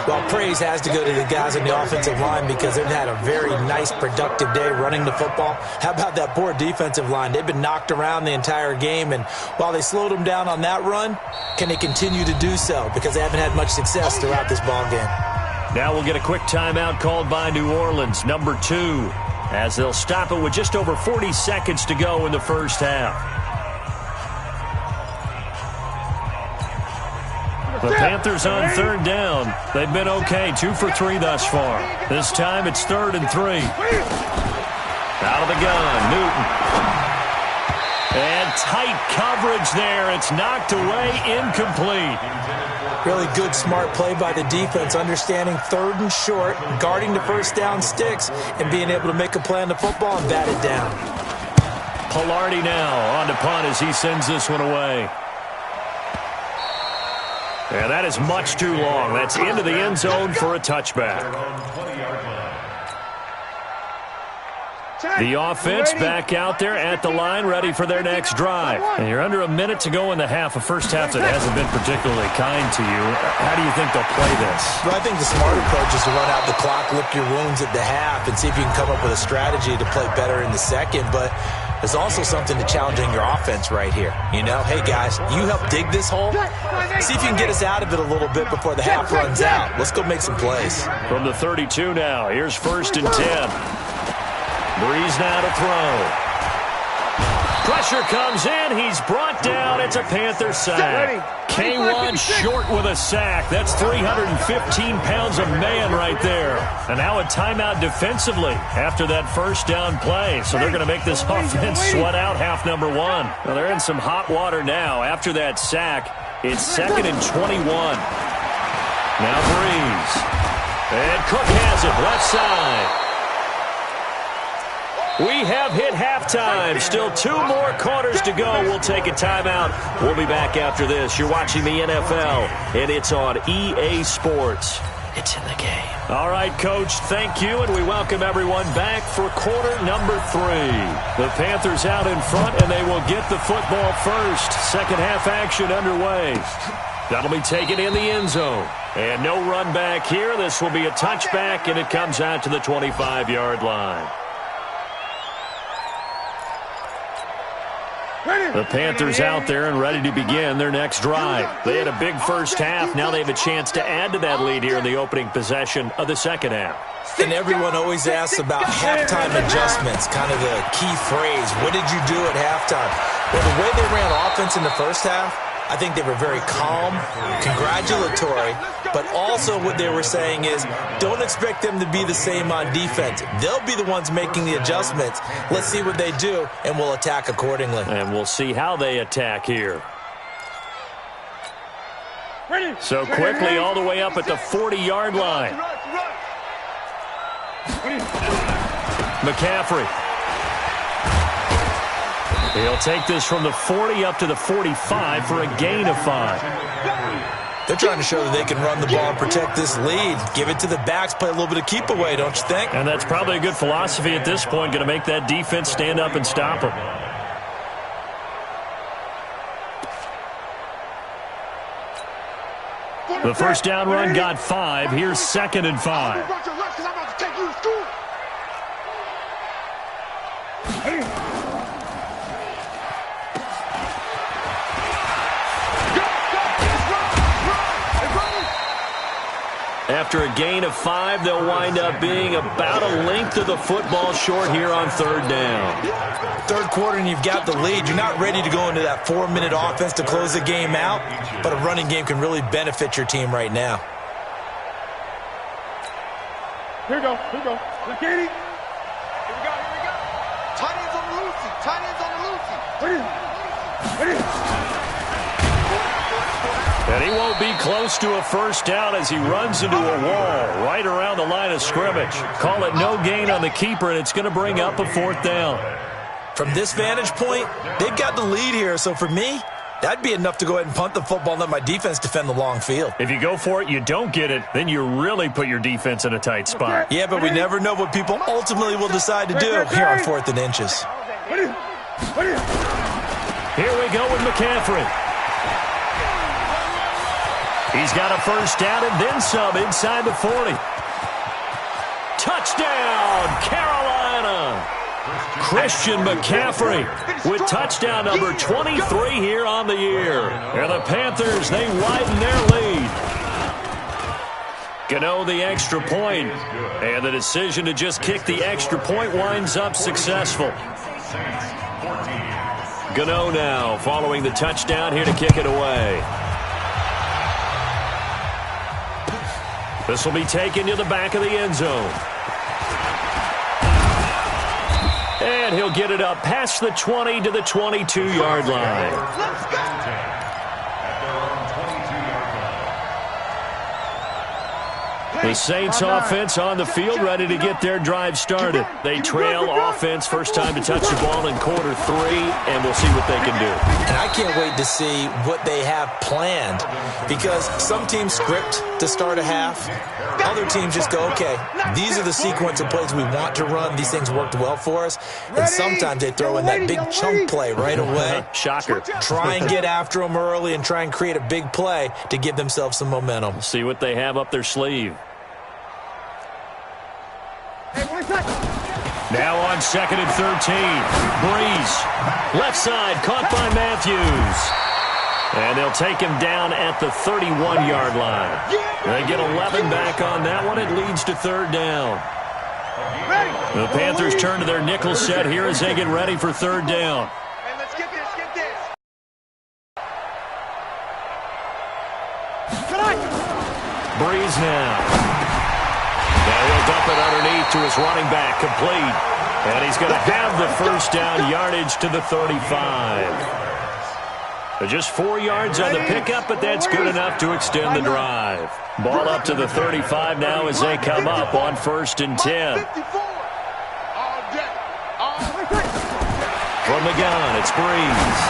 Well, praise has to go to the guys on the offensive line because they've had a very nice, productive day running the football. How about that poor defensive line? They've been knocked around the entire game, and while they slowed them down on that run, can they continue to do so? Because they haven't had much success throughout this ball game. Now we'll get a quick timeout called by New Orleans, number 2, as they'll stop it with just over 40 seconds to go in the first half. The Panthers on third down. They've been okay, 2 for 3 thus far. This time it's 3rd and 3. Out of the gun, Newton. And tight coverage there. It's knocked away, incomplete. Really good, smart play by the defense, understanding 3rd and short, guarding the first down sticks, and being able to make a play on the football and bat it down. Pilardi now on the punt as he sends this one away. And that is much too long. That's into the end zone for a touchback. The offense back out there at the line, ready for their next drive. And you're under a minute to go in the half, a first half that hasn't been particularly kind to you. How do you think they'll play this? Well, I think the smart approach is to run out the clock, lick your wounds at the half, and see if you can come up with a strategy to play better in the second. But there's also something to challenging your offense right here. You know, hey, guys, you help dig this hole. See if you can get us out of it a little bit before the half runs out. Let's go make some plays. From the 32 now, here's 1st and 10. Breeze now to throw. Pressure comes in. He's brought down. It's a Panther sack. K1 short with a sack. That's 315 pounds of man right there. And now a timeout defensively after that first down play. So they're going to make this offense sweat out half number 1. Well, they're in some hot water now. After that sack, it's 2nd and 21. Now Breeze. And Cook has it left side. We have hit halftime. Still 2 more quarters to go. We'll take a timeout. We'll be back after this. You're watching the NFL, and it's on EA Sports. It's in the game. All right, Coach, thank you, and we welcome everyone back for quarter number 3. The Panthers out in front, and they will get the football first. Second half action underway. That'll be taken in the end zone. And no run back here. This will be a touchback, and it comes out to the 25-yard line. The Panthers out there and ready to begin their next drive. They had a big first half. Now they have a chance to add to that lead here in the opening possession of the second half. And everyone always asks about halftime adjustments, kind of the key phrase. What did you do at halftime? Well, the way they ran offense in the first half, I think they were very calm, congratulatory, but also what they were saying is don't expect them to be the same on defense. They'll be the ones making the adjustments. Let's see what they do, and we'll attack accordingly. And we'll see how they attack here. So quickly all the way up at the 40-yard line. McCaffrey. He'll take this from the 40 up to the 45 for a gain of 5. They're trying to show that they can run the ball and protect this lead. Give it to the backs, play a little bit of keep away, don't you think? And that's probably a good philosophy at this point, going to make that defense stand up and stop them. The first down run got 5. Here's 2nd and 5. After a gain of 5, they'll wind up being about a length of the football short here on 3rd down. Third quarter and you've got the lead. You're not ready to go into that 4-minute offense to close the game out, but a running game can really benefit your team right now. Here we go. Look, Katie. Here we go. Tight ends on the Lucy. Ready. And he won't be close to a first down as he runs into a wall right around the line of scrimmage. Call it no gain on the keeper, and it's going to bring up a 4th down. From this vantage point, they've got the lead here. So for me, that'd be enough to go ahead and punt the football and let my defense defend the long field. If you go for it, you don't get it, then you really put your defense in a tight spot. Yeah, but we never know what people ultimately will decide to do here on 4th and inches. Here we go with McCaffrey. He's got a first down and then some inside the 40. Touchdown, Carolina! Christian McCaffrey with touchdown number 23 here on the year. And the Panthers, they widen their lead. Gano the extra point, and the decision to just kick the extra point winds up successful. Gano now following the touchdown here to kick it away. This will be taken to the back of the end zone. And he'll get it up past the 20 to the 22-yard line. Let's go! The Saints offense on the field ready to get their drive started. They trail offense first time to touch the ball in quarter 3, and we'll see what they can do. And I can't wait to see what they have planned, because some teams script to start a half. Other teams just go, okay, these are the sequence of plays we want to run. These things worked well for us. And sometimes they throw in that big chunk play right away. Shocker. Try and get after them early and try and create a big play to give themselves some momentum. See what they have up their sleeve. Hey, one touch. Now on 2nd and 13. Breeze. Left side, caught by Matthews. And they'll take him down at the 31-yard line. They get 11 back on that one. It leads to 3rd down. The Panthers turn to their nickel set here as they get ready for 3rd down. Hey, let's get this, get this. Breeze now. Now he'll dump it underneath to his running back, complete. And he's going to have the first down yardage to the 35. Just 4 yards on the pickup, but that's good enough to extend the drive. Ball up to the 35 now as they come up on 1st and 10. From the gun, it's Breeze.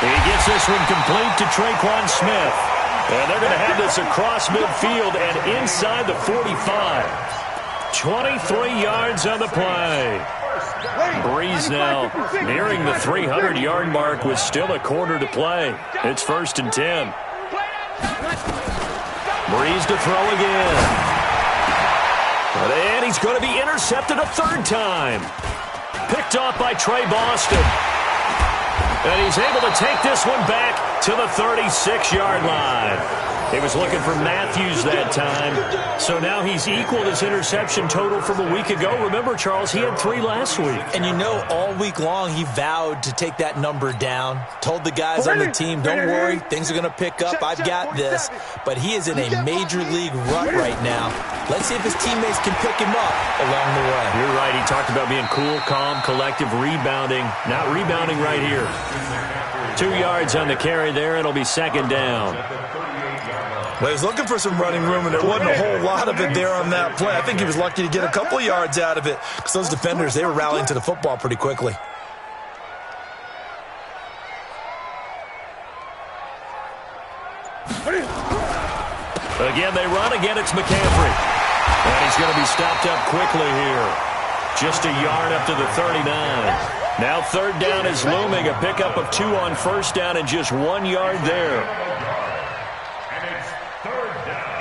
He gets this one complete to Traquan Smith. And they're going to have this across midfield and inside the 45. 23 yards on the play. Breeze now nearing the 300-yard mark with still a quarter to play. It's 1st and 10. Breeze to throw again. And he's going to be intercepted a 3rd time. Picked off by Trey Boston. And he's able to take this one back to the 36-yard line. He was looking for Matthews that time. So now he's equaled his interception total from a week ago. Remember, Charles, he had 3 last week. And you know, all week long he vowed to take that number down. Told the guys on the team, don't worry, things are going to pick up. I've got this. But he is in a major league rut right now. Let's see if his teammates can pick him up along the way. You're right. He talked about being cool, calm, collective, rebounding. Not rebounding right here. 2 yards on the carry there. It'll be 2nd down. Well, he was looking for some running room, and there wasn't a whole lot of it there on that play. I think he was lucky to get a couple yards out of it because those defenders, they were rallying to the football pretty quickly. Again, they run. Again, it's McCaffrey. And he's going to be stopped up quickly here. Just a yard up to the 39. Now 3rd down is looming. A pickup of 2 on 1st down and just 1 yard there. And it's 3rd down.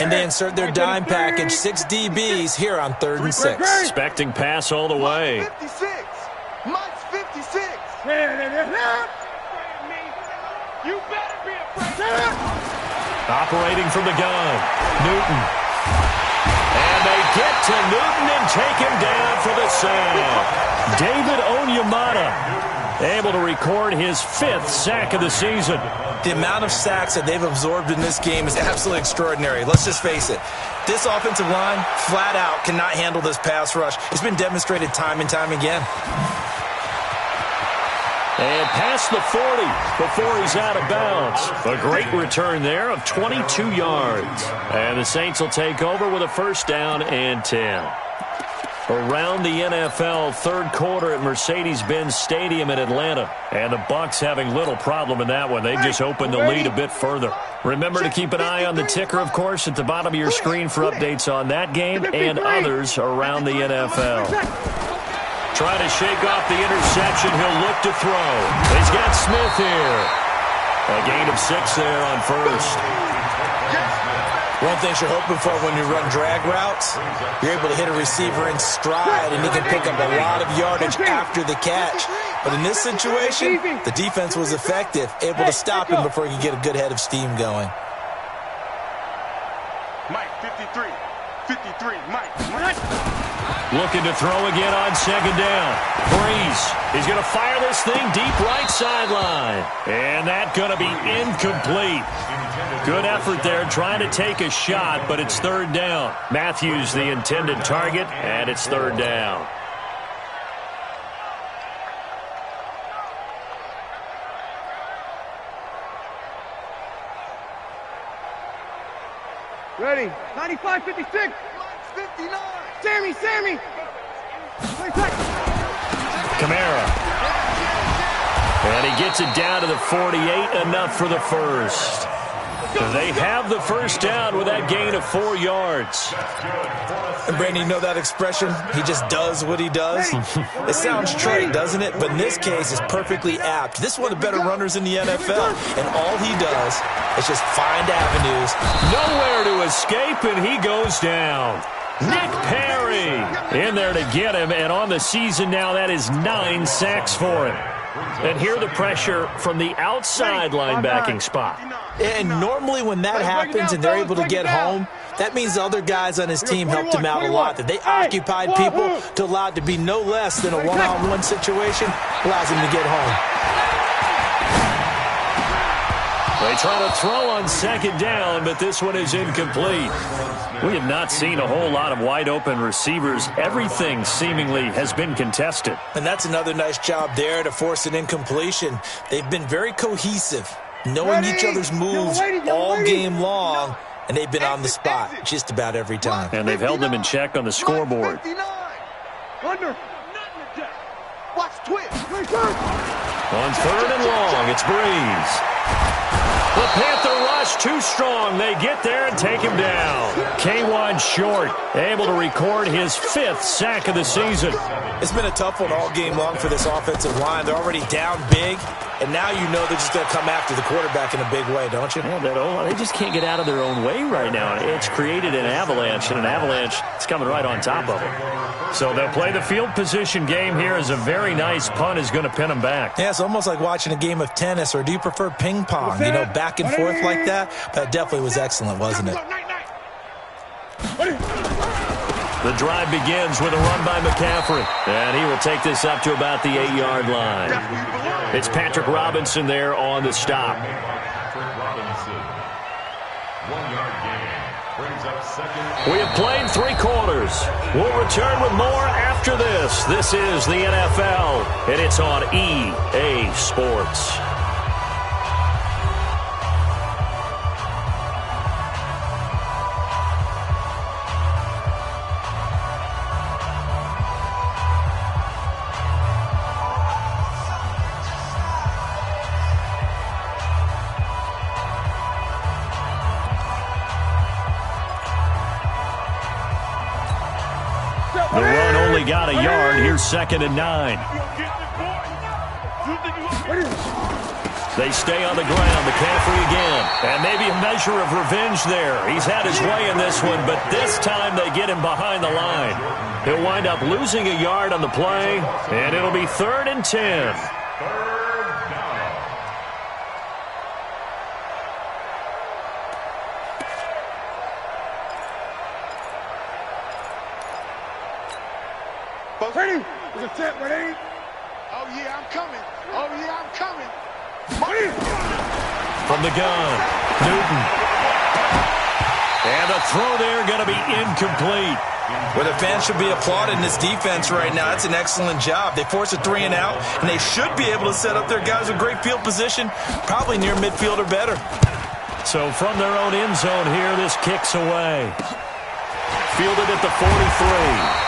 And they insert their dime package, 6 DBs here on 3rd and 6. Expecting pass all the way. 56. Mike's 56. You better be afraid. Operating from the gun. Newton. And they get to Newton and take him down for the sack. David Onyemata able to record his 5th sack of the season. The amount of sacks that they've absorbed in this game is absolutely extraordinary. Let's just face it. This offensive line, flat out, cannot handle this pass rush. It's been demonstrated time and time again. And past the 40 before he's out of bounds. A great return there of 22 yards. And the Saints will take over with a 1st down and 10. Around the NFL, 3rd quarter at Mercedes-Benz Stadium in Atlanta. And the Bucs having little problem in that one. They've just opened the lead a bit further. Remember to keep an eye on the ticker, of course, at the bottom of your screen for updates on that game and others around the NFL. Trying to shake off the interception. He'll look to throw. He's got Smith here. A gain of 6 there on 1st. One thing you're hoping for when you run drag routes, you're able to hit a receiver in stride, and he can pick up a lot of yardage after the catch. But in this situation, the defense was effective, able to stop him before he could get a good head of steam going. Mike, 53. 53, Mike. Looking to throw again on 2nd down. Breeze. He's going to fire this thing deep right sideline. And that's going to be incomplete. Good effort there trying to take a shot, but it's 3rd down. Matthews the intended target, and it's 3rd down. Ready. 95, 56. 59. Sammy. Kamara. And he gets it down to the 48, enough for the first. They have the first down with that gain of 4 yards. And Brandon, you know that expression? He just does what he does? It sounds trite, doesn't it? But in this case, it's perfectly apt. This is one of the better runners in the NFL. And all he does is just find avenues. Nowhere to escape, and he goes down. Nick Perry in there to get him. And on the season now, that is 9 sacks for him. And here the pressure from the outside linebacking spot. And normally when that happens and they're able to get home, that means the other guys on his team helped him out a lot. That they occupied people to allow it to be no less than a one-on-one situation allows him to get home. They try to throw on second down, but this one is incomplete. We have not seen a whole lot of wide-open receivers. Everything seemingly has been contested. And that's another nice job there to force an incompletion. They've been very cohesive, knowing each other's moves all game long, and they've been on the spot just about every time. And they've held them in check on the scoreboard. Under. Watch twist. On third and long, it's Breeze. The Panther rush too strong. They get there and take him down. K1 Short able to record his 5th sack of the season. It's been a tough one all game long for this offensive line. They're already down big, and now you know they're just going to come after the quarterback in a big way, don't you? Yeah, they just can't get out of their own way right now. It's created an avalanche, and an avalanche is coming right on top of them. So they'll play the field position game here as a very nice punt is going to pin them back. Yeah, it's almost like watching a game of tennis, or do you prefer ping pong? You know, back and forth like that? That definitely was excellent, wasn't it? The drive begins with a run by McCaffrey, and he will take this up to about the 8-yard line. It's Patrick Robinson there on the stop. We have played 3 quarters. We'll return with more after this. This is the NFL, and it's on EA Sports. The run only got a yard. Here's 2nd and 9. They stay on the ground. McCaffrey again. And maybe a measure of revenge there. He's had his way in this one, but this time they get him behind the line. He'll wind up losing a yard on the play, and it'll be 3rd and 10. Ready? Is it set? Ready? Oh, yeah, I'm coming. Oh, yeah, I'm coming. From the gun, Newton. And the throw there going to be incomplete. Well, the fans should be applauding this defense right now. It's an excellent job. They force a 3 and out, and they should be able to set up their guys with great field position, probably near midfield or better. So from their own end zone here, this kicks away. Fielded at the 43.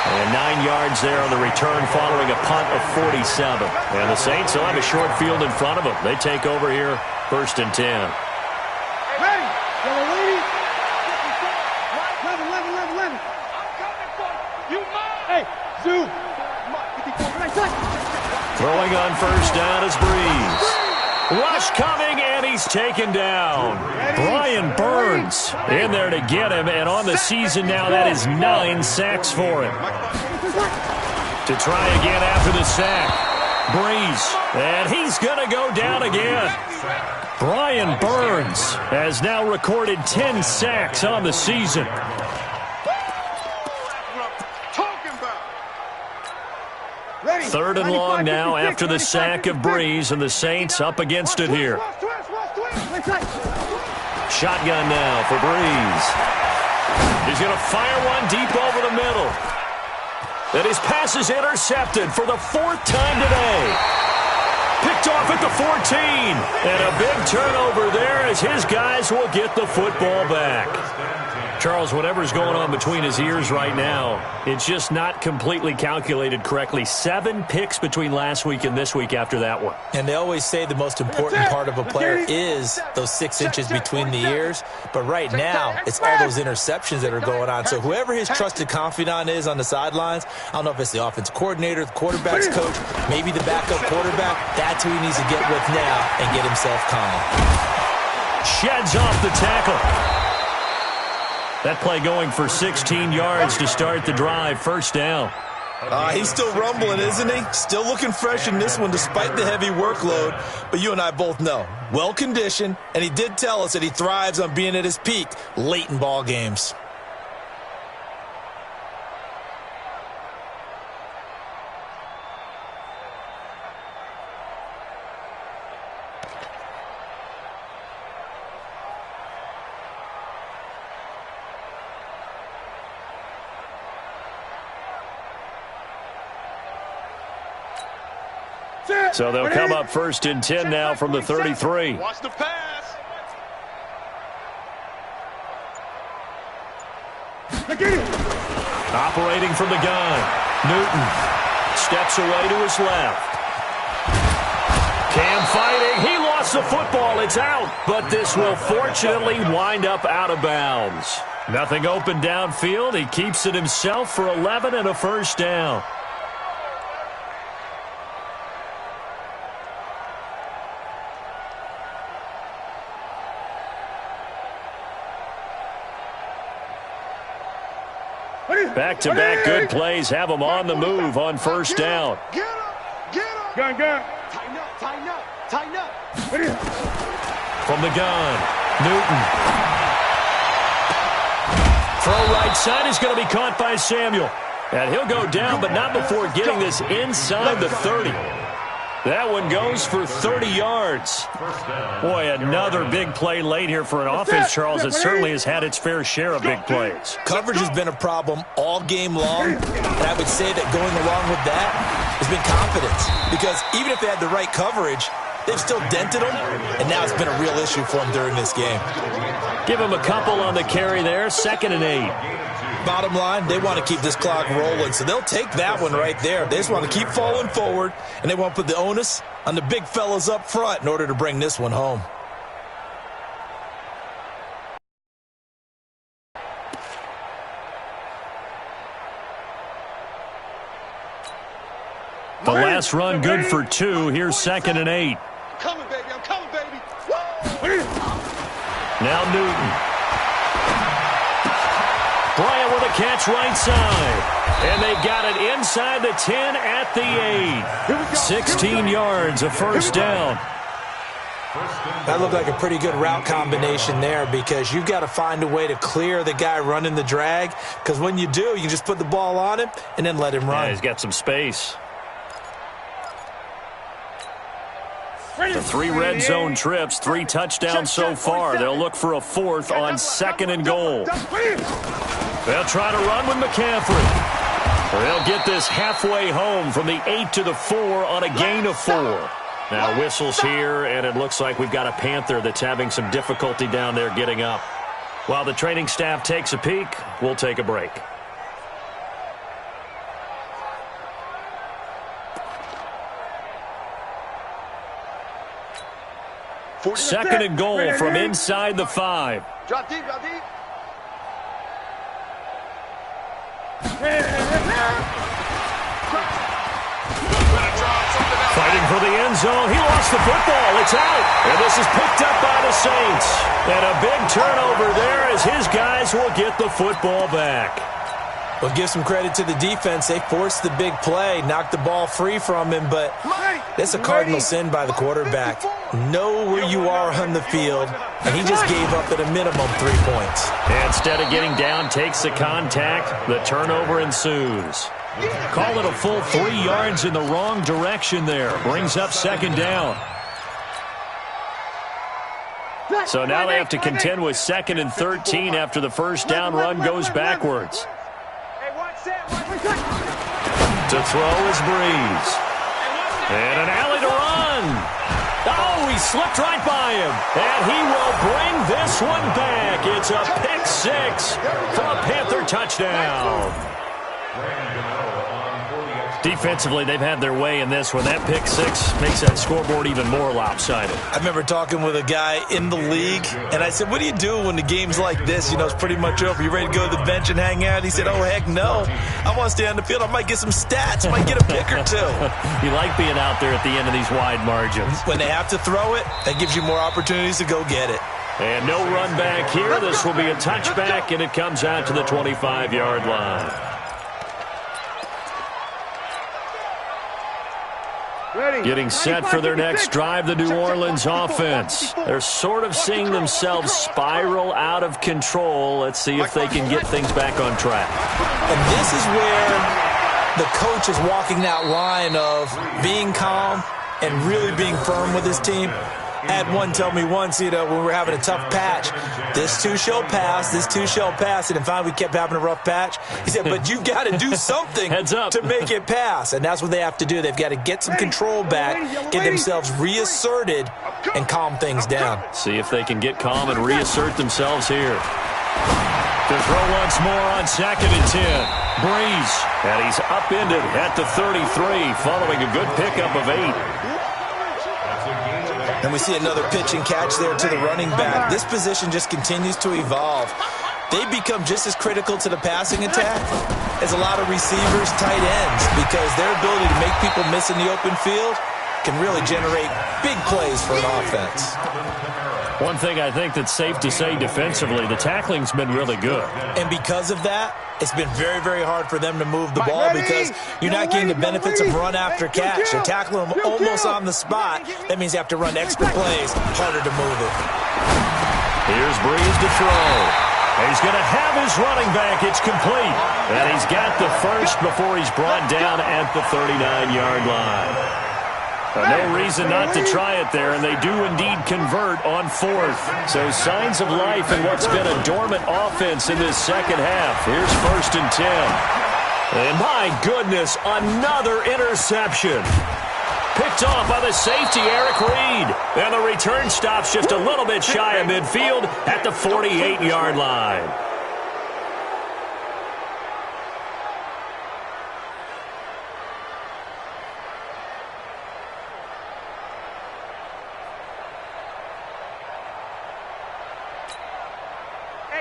And 9 yards there on the return following a punt of 47. And the Saints will have a short field in front of them. They take over here, 1st and 10. Ready? Yellow lady. 11. I'm coming for you. You mine. Hey, Zoo. Throwing on 1st down is Breeze. Rush coming, and he's taken down. Brian Burns in there to get him, and on the season now, that is 9 sacks for him. To try again after the sack, Breeze, and he's going to go down again. Brian Burns has now recorded 10 sacks on the season. Third and long now after the sack of Breeze, and the Saints up against it here. Shotgun now for Breeze. He's going to fire one deep over the middle. And his pass is intercepted for the 4th time today. Picked off at the 14. And a big turnover there as his guys will get the football back. Charles, whatever's going on between his ears right now, it's just not completely calculated correctly. 7 picks between last week and this week after that one. And they always say the most important part of a player is those 6 inches between the ears. But right now, it's all those interceptions that are going on. So whoever his trusted confidant is on the sidelines, I don't know if it's the offensive coordinator, the quarterback's coach, maybe the backup quarterback, that's who he needs to get with now and get himself calm. Sheds off the tackle. That play going for 16 yards to start the drive. First down. He's still rumbling, isn't he? Still looking fresh in this one despite the heavy workload. But you and I both know, well-conditioned, and he did tell us that he thrives on being at his peak late in ball games. So they'll come up first and 10 now from the 33. Watch the pass. Operating from the gun. Newton steps away to his left. Cam fighting. He lost the football. It's out. But this will fortunately wind up out of bounds. Nothing open downfield. He keeps it himself for 11 and a first down. Back-to-back good plays have him on the move on first down. Get him! Get him! Gun. Tighten up, tighten up, tighten up. From the gun, Newton. Throw right side is going to be caught by Samuel. And he'll go down, but not before getting this inside the 30. That one goes for 30 yards. Boy, another big play late here for an offense, Charles, that certainly has had its fair share of big plays. Coverage has been a problem all game long, and I would say that going along with that has been confidence. Because even if they had the right coverage, they've still dented them, and now it's been a real issue for them during this game. Give them a couple on the carry there, 2nd and 8. Bottom line, they want to keep this clock rolling, so they'll take that one right there. They just want to keep falling forward, and they want to put the onus on the big fellas up front in order to bring this one home. The last run good for 2. Here's 2nd and 8. I'm coming, baby. I'm coming, baby. Woo! Now Newton. Bryant with a catch right side. And they got it inside the 10 at the 8. 16 yards, a first down. That looked like a pretty good route combination there because you've got to find a way to clear the guy running the drag. Because when you do, you can just put the ball on him and then let him run. Yeah, he's got some space. The 3 red zone trips, 3 touchdowns so far. They'll look for a 4th on 2nd and goal. They'll try to run with McCaffrey. They'll get this halfway home from the 8 to the 4 on a gain of 4. Now whistles here, and it looks like we've got a Panther that's having some difficulty down there getting up. While the training staff takes a peek, we'll take a break. Second and goal from inside the 5. Drop deep, drop deep. Fighting for the end zone. He lost the football. It's out. And this is picked up by the Saints. And a big turnover there as his guys will get the football back. Well, give some credit to the defense. They forced the big play, knocked the ball free from him, but that's a cardinal sin by the quarterback. Know where you are on the field, and he just gave up at a minimum 3 points. And instead of getting down, takes the contact. The turnover ensues. Call it a full 3 yards in the wrong direction there. Brings up 2nd down. So now they have to contend with 2nd and 13 after the first down run goes backwards. To throw is Breeze. And an alley to run. Oh, he He slipped right by him, and he will bring this one back. It's a pick six for a Panther touchdown. Defensively, they've had their way in this one. That pick six makes that scoreboard even more lopsided. I remember talking with a guy in the league, and I said, what do you do when the game's like this? You know, it's pretty much over. You ready to go to the bench and hang out? He said, oh, heck no. I want to stay on the field. I might get some stats. I might get a pick or two. You like being out there at the end of these wide margins. When they have to throw it, that gives you more opportunities to go get it. And no run back here. This will be a touchback, and it comes out to the 25-yard line. Getting set for their next drive, the New Orleans offense. They're sort of seeing themselves spiral out of control. Let's see if they can get things back on track. And this is where the coach is walking that line of being calm and really being firm with his team. I had one tell me once, you know, when we were having a tough patch, this too shall pass, this too shall pass. And finally we kept having a rough patch. He said, but you've got to do something to make it pass. And that's what they have to do. They've got to get some control back, get themselves reasserted, and calm things down. See if they can get calm and reassert themselves here. To throw once more on 2nd and 10. Breeze. And he's upended at the 33 following a good pickup of 8. And we see another pitch and catch there to the running back. This position just continues to evolve. They become just as critical to the passing attack as a lot of receivers, tight ends, because their ability to make people miss in the open field can really generate big plays for an offense. One thing I think that's safe to say defensively, the tackling's been really good. And because of that, it's been very, very hard for them to move the ball because you're not getting the benefits of run after catch. You're tackling them almost on the spot. That means you have to run extra plays, harder to move it. Here's Breeze to throw. He's going to have his running back. It's complete. And he's got the first before he's brought down at the 39-yard line. No reason not to try it there, and they do indeed convert on 4th. So signs of life in what's been a dormant offense in this second half. Here's 1st and 10. And my goodness, another interception. Picked off by the safety, Eric Reed. And the return stops just a little bit shy of midfield at the 48-yard line.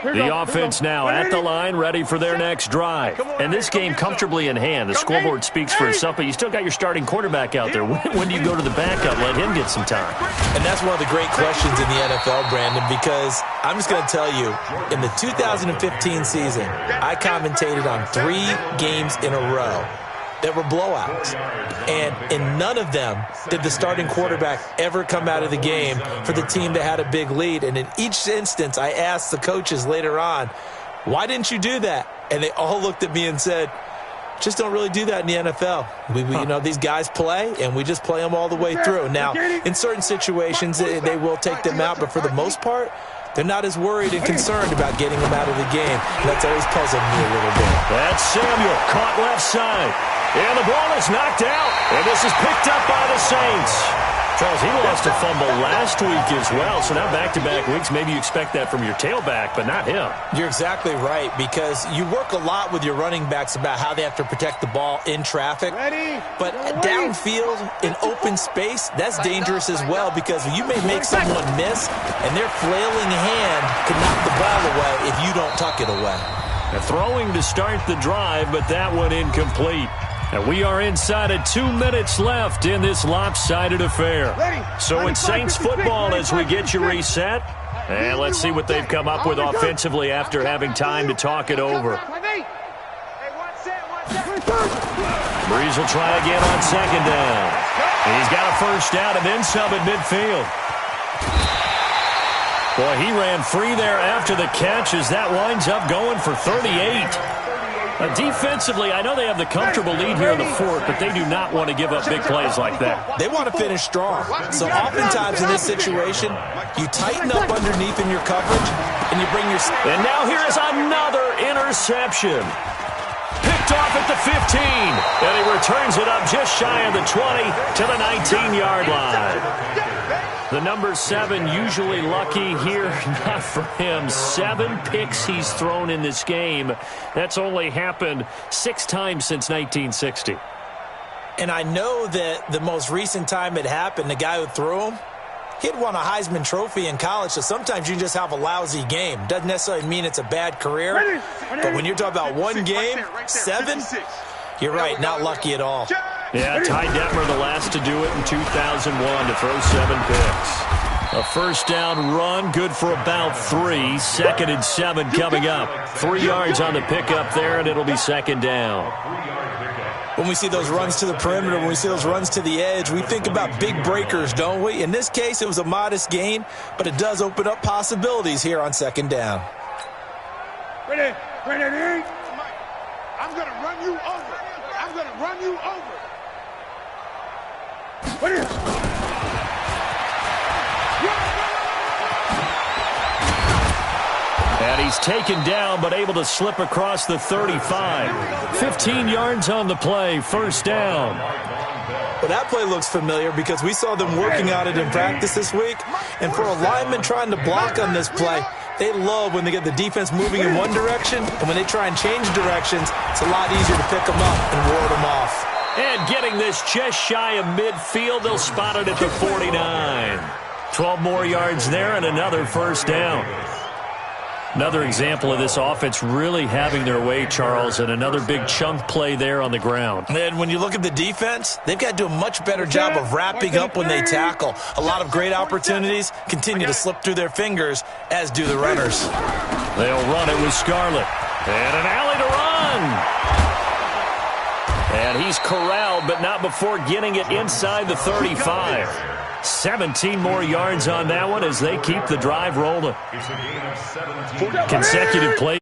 The offense now at the line, ready for their next drive. And this game comfortably in hand. The scoreboard speaks for itself, but you still got your starting quarterback out there. When do you go to the backup, let him get some time? And that's one of the great questions in the NFL, Brandon, because I'm just going to tell you, in the 2015 season, I commentated on 3 games in a row that were blowouts. And in none of them did the starting quarterback ever come out of the game for the team that had a big lead. And in each instance, I asked the coaches later on, why didn't you do that? And they all looked at me and said, just don't really do that in the NFL. You know, these guys play, and we just play them all the way through. Now, in certain situations, they will take them out, but for the most part, they're not as worried and concerned about getting them out of the game. That's always puzzled me a little bit. That's Samuel, caught left side. And the ball is knocked out. And this is picked up by the Saints. Charles, he lost a fumble last week as well. So now back-to-back weeks, maybe you expect that from your tailback, but not him. You're exactly right, because you work a lot with your running backs about how they have to protect the ball in traffic. But downfield, in open space, that's dangerous as well, because you may make someone miss, and their flailing hand can knock the ball away if you don't tuck it away. Now, throwing to start the drive, but that one incomplete. And we are inside of 2 minutes left in this lopsided affair. So it's Saints football as we get you reset. And let's see what they've come up with offensively after having time to talk it over. Breeze will try again on 2nd down. He's got a first down and then some at midfield. Boy, he ran free there after the catch as that winds up going for 38. Defensively, I know they have the comfortable lead here in the 4th, but they do not want to give up big plays like that. They want to finish strong. So oftentimes in this situation, you tighten up underneath in your coverage, and you bring your... And now here is another interception. Picked off at the 15, and he returns it up just shy of the 20 to the 19-yard line. The number 7 usually lucky here, not for him. 7 picks he's thrown in this game. That's only happened 6 times since 1960. And I know that the most recent time it happened, the guy who threw him, he'd won a Heisman Trophy in college, so sometimes you just have a lousy game. Doesn't necessarily mean it's a bad career, but when you're talking about one game, 7, you're right, not lucky at all. Yeah, Ty Detmer, the last to do it in 2001 to throw 7 picks. A first down run, good for about 3. 2nd and 7 coming up. 3 yards on the pickup there, and it'll be 2nd down. When we see those runs to the perimeter, when we see those runs to the edge, we think about big breakers, don't we? In this case, it was a modest gain, but it does open up possibilities here on 2nd down. Ready, I'm going to run you over. I'm going to run you over. And he's taken down, but able to slip across the 35. 15 yards on the play, first down. Well, that play looks familiar because we saw them working on it in practice this week. And for a lineman trying to block on this play, they love when they get the defense moving in one direction, and when they try and change directions, it's a lot easier to pick them up and ward them off. And getting this just shy of midfield, they'll spot it at the 49. 12 more yards there and another first down. Another example of this offense really having their way, Charles, and another big chunk play there on the ground. And when you look at the defense, they've got to do a much better job of wrapping up when they tackle. A lot of great opportunities continue to slip through their fingers, as do the runners. They'll run it with Scarlett. And an alley to run. And he's corralled, but not before getting it inside the 35. 17 more yards on that one as they keep the drive rolling. Consecutive play.